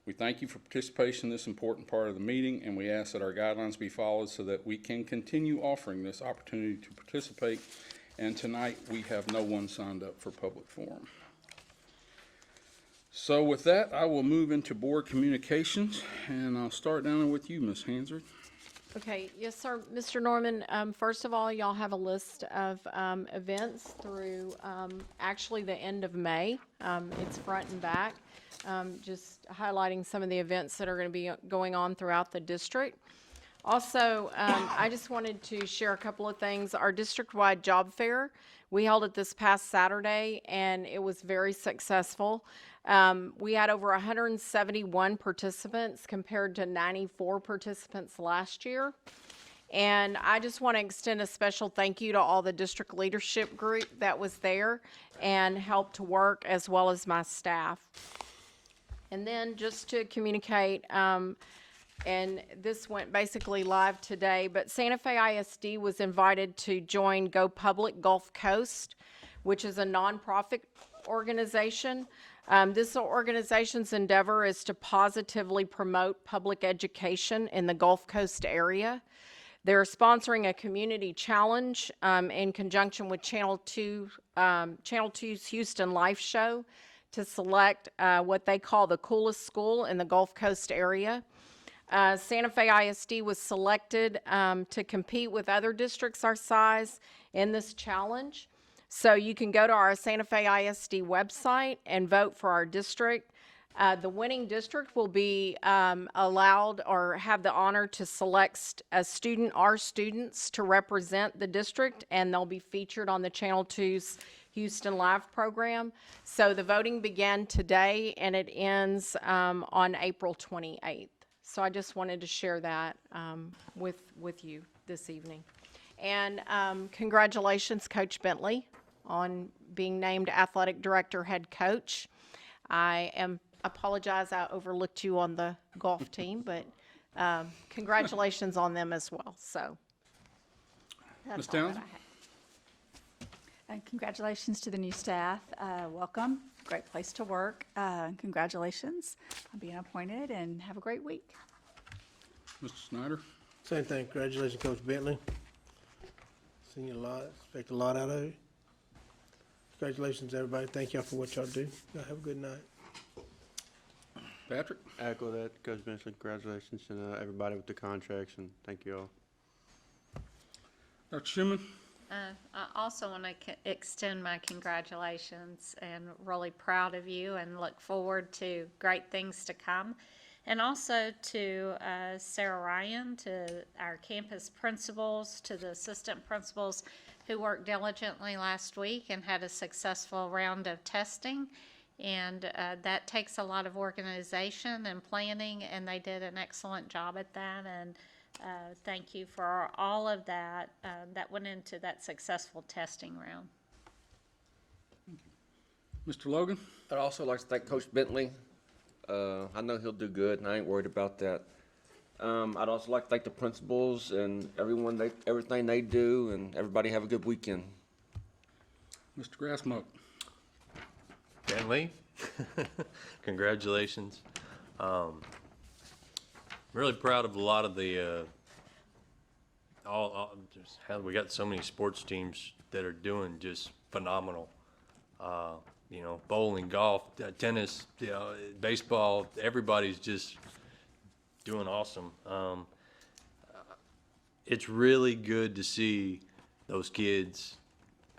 We thank you for participation in this important part of the meeting, and we ask that our guidelines be followed so that we can continue offering this opportunity to participate. And tonight, we have no one signed up for public forum. So with that, I will move into board communications, and I'll start down there with you, Ms. Hansard. Okay, yes, sir. Mr. Norman, first of all, y'all have a list of events through actually the end of May. It's front and back, just highlighting some of the events that are going to be going on throughout the district. Also, I just wanted to share a couple of things. Our district-wide job fair, we held it this past Saturday, and it was very successful. We had over 171 participants compared to 94 participants last year. And I just want to extend a special thank you to all the district leadership group that was there and helped to work, as well as my staff. And then just to communicate, and this went basically live today, but Santa Fe ISD was invited to join Go Public Gulf Coast, which is a nonprofit organization. This organization's endeavor is to positively promote public education in the Gulf Coast area. They're sponsoring a community challenge in conjunction with Channel 2's Houston Life Show to select what they call the coolest school in the Gulf Coast area. Santa Fe ISD was selected to compete with other districts our size in this challenge. So you can go to our Santa Fe ISD website and vote for our district. The winning district will be allowed or have the honor to select a student or students to represent the district, and they'll be featured on the Channel 2's Houston Live program. So the voting began today, and it ends on April 28th. So I just wanted to share that with you this evening. And congratulations, Coach Bentley, on being named Athletic Director Head Coach. I apologize I overlooked you on the golf team, but congratulations on them as well. So Ms. that's all that Townsend? I have. And congratulations to the new staff. Welcome. Great place to work. Congratulations on being appointed, and have a great week. Mr. Snyder? Same thing. Congratulations, Coach Bentley. Seen you a lot. Expect a lot out of you. Congratulations, everybody. Thank y'all for what y'all do. Y'all have a good night. Patrick? Echo that, Coach Bentley. Congratulations to everybody with the contracts, and thank you all. Dr. Schumann? I also want to extend my congratulations, and really proud of you, and look forward to great things to come. And also to Sarah Ryan, to our campus principals, to the assistant principals who worked diligently last week and had a successful round of testing. And that takes a lot of organization and planning, and they did an excellent job at that. And thank you for all of that that went into that successful testing round. Mr. Logan? I'd also like to thank Coach Bentley. I know he'll do good, and I ain't worried about that. I'd also like to thank the principals and everything they do, and everybody have a good weekend. Mr. Grassmuck? Bentley, Congratulations. Really proud of a lot of the, just how we got so many sports teams that are doing just phenomenal. You know, bowling, golf, tennis, you know, baseball, everybody's just doing awesome. It's really good to see those kids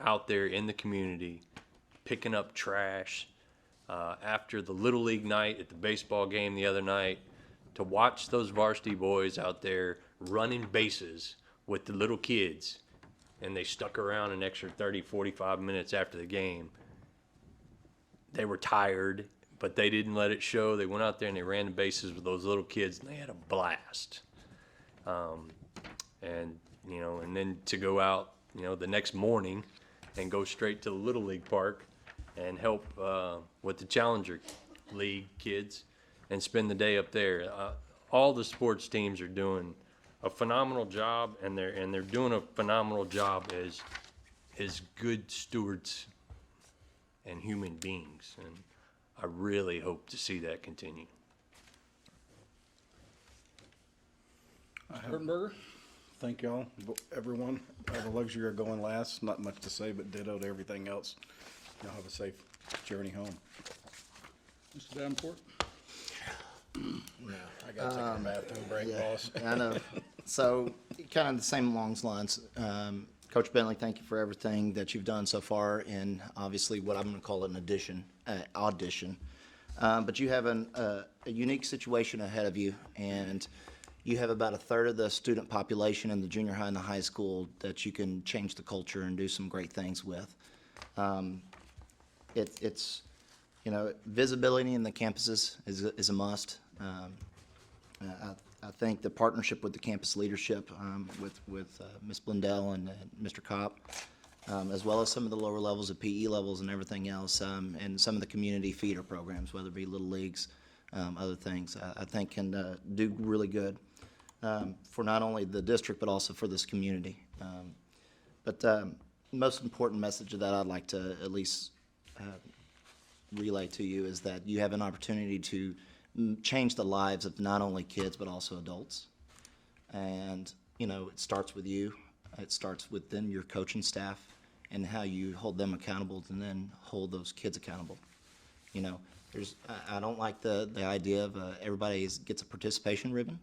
out there in the community picking up trash. After the Little League night at the baseball game the other night, to watch those varsity boys out there running bases with the little kids, and they stuck around an extra 30, 45 minutes after the game. They were tired, but they didn't let it show. They went out there and they ran the bases with those little kids, and they had a blast. And, you know, and then to go out, you know, the next morning and go straight to the Little League Park and help with the Challenger League kids and spend the day up there. All the sports teams are doing a phenomenal job, and they're doing a phenomenal job as good stewards and human beings, and I really hope to see that continue. Hertenberger? Thank y'all, everyone. I have the luxury of going last. Not much to say, but ditto to everything else. Y'all have a safe journey home. Mr. Davenport? No, I gotta take a bathroom break, boss. I know. So, kind of the same along lines. Coach Bentley, thank you for everything that you've done so far, and obviously what I'm going to call an audition. But you have a unique situation ahead of you, and you have about a third of the student population in the junior high and the high school that you can change the culture and do some great things with. It's you know, visibility in the campuses is a must. I think the partnership with the campus leadership, with Ms. Blundell and Mr. Kopp, as well as some of the lower levels of PE levels and everything else, and some of the community feeder programs, whether it be little leagues, other things, I think can do really good for not only the district but also for this community. But most important message that I'd like to at least relay to you is that you have an opportunity to change the lives of not only kids but also adults. And you know, it starts with you. It starts with then your coaching staff and how you hold them accountable and then hold those kids accountable. You know, I don't like the idea of everybody gets a participation ribbon.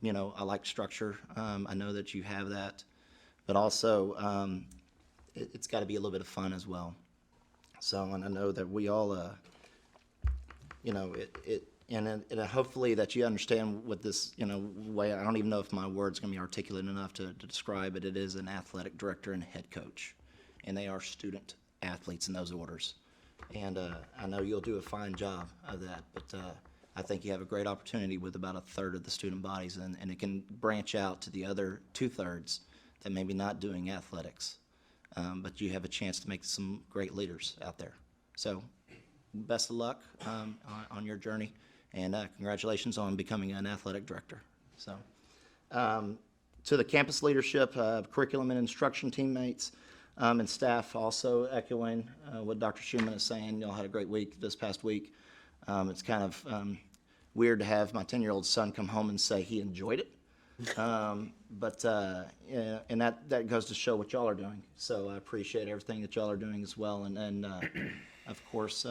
You know, I like structure. I know that you have that, but also it's got to be a little bit of fun as well. So, and I know that we all, you know, and hopefully that you understand what this, you know, way, I don't even know if my word's going to be articulate enough to describe it. It is an athletic director and head coach, and they are student athletes in those orders. And I know you'll do a fine job of that, but I think you have a great opportunity with about a third of the student bodies, and it can branch out to the other 2/3 that maybe not doing athletics. But you have a chance to make some great leaders out there. So best of luck on your journey, and congratulations on becoming an athletic director. So to the campus leadership, curriculum and instruction teammates, and staff, also echoing what Dr. Schumann is saying. Y'all had a great week this past week. It's kind of weird to have my 10-year-old son come home and say he enjoyed it. But yeah, and that goes to show what y'all are doing. So I appreciate everything that y'all are doing as well. And of course,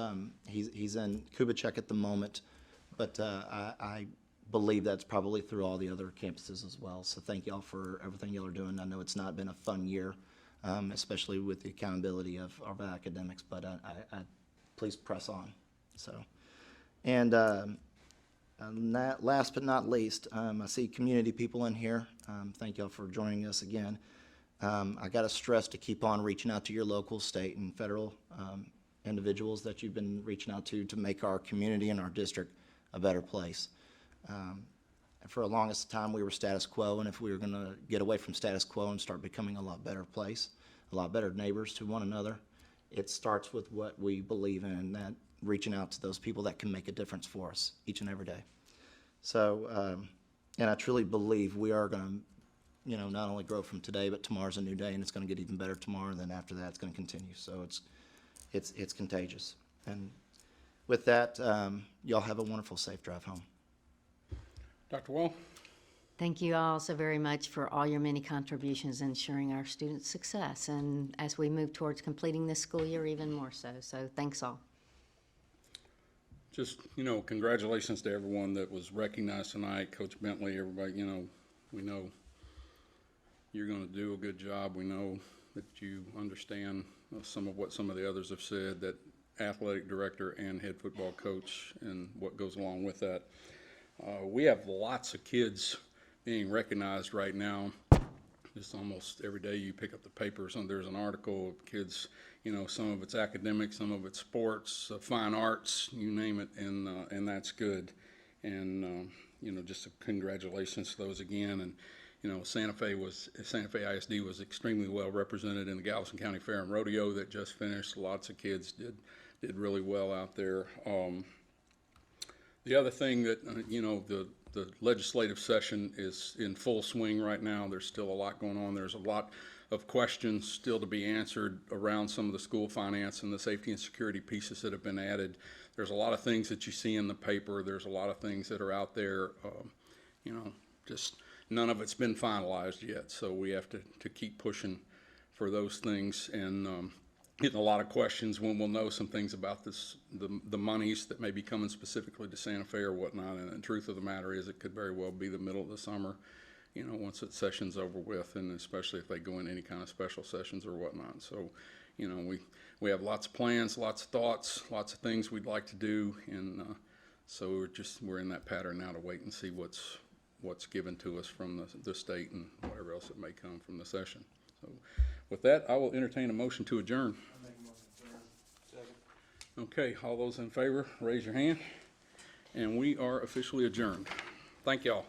he's in Kubitschek at the moment, but I believe that's probably through all the other campuses as well. So thank y'all for everything y'all are doing. I know it's not been a fun year, especially with the accountability of our academics, but I please press on. So, and last but not least, I see community people in here. Thank y'all for joining us again. I got to stress to keep on reaching out to your local, state, and federal individuals that you've been reaching out to make our community and our district a better place. For the longest time, we were status quo, and if we were going to get away from status quo and start becoming a lot better place, a lot better neighbors to one another, it starts with what we believe in, and that reaching out to those people that can make a difference for us each and every day. So, and I truly believe we are going to, you know, not only grow from today, but tomorrow's a new day, and it's going to get even better tomorrow, and then after that, it's going to continue. So it's contagious. And With that, y'all have a wonderful, safe drive home. Dr. Wall? Thank you all so very much for all your many contributions in ensuring our students' success, and as we move towards completing this school year, even more so. So thanks all. Just, congratulations to everyone that was recognized tonight. Coach Bentley, everybody, we know you're going to do a good job. We know that you understand some of what some of the others have said, that athletic director and head football coach and what goes along with that. We have lots of kids being recognized right now. Just almost every day you pick up the papers and there's an article of kids, some of it's academic, some of it's sports, fine arts, you name it, and that's good. And, just congratulations to those again. And, Santa Fe ISD was extremely well represented in the Galveston County Fair and Rodeo that just finished. Lots of kids did really well out there. The other thing that, the legislative session is in full swing right now. There's still a lot going on. There's a lot of questions still to be answered around some of the school finance and the safety and security pieces that have been added. There's a lot of things that you see in the paper. There's a lot of things that are out there. Just none of it's been finalized yet. So we have to keep pushing for those things, and getting a lot of questions when we'll know some things about the monies that may be coming specifically to Santa Fe or whatnot. And the truth of the matter is it could very well be the middle of the summer, once that session's over with, and especially if they go in any kind of special sessions or whatnot. So, we have lots of plans, lots of thoughts, lots of things we'd like to do, and so we're in that pattern now to wait and see what's given to us from the state and whatever else that may come from the session. So with that, I will entertain a motion to adjourn. Okay, all those in favor, raise your hand. And we are officially adjourned. Thank y'all.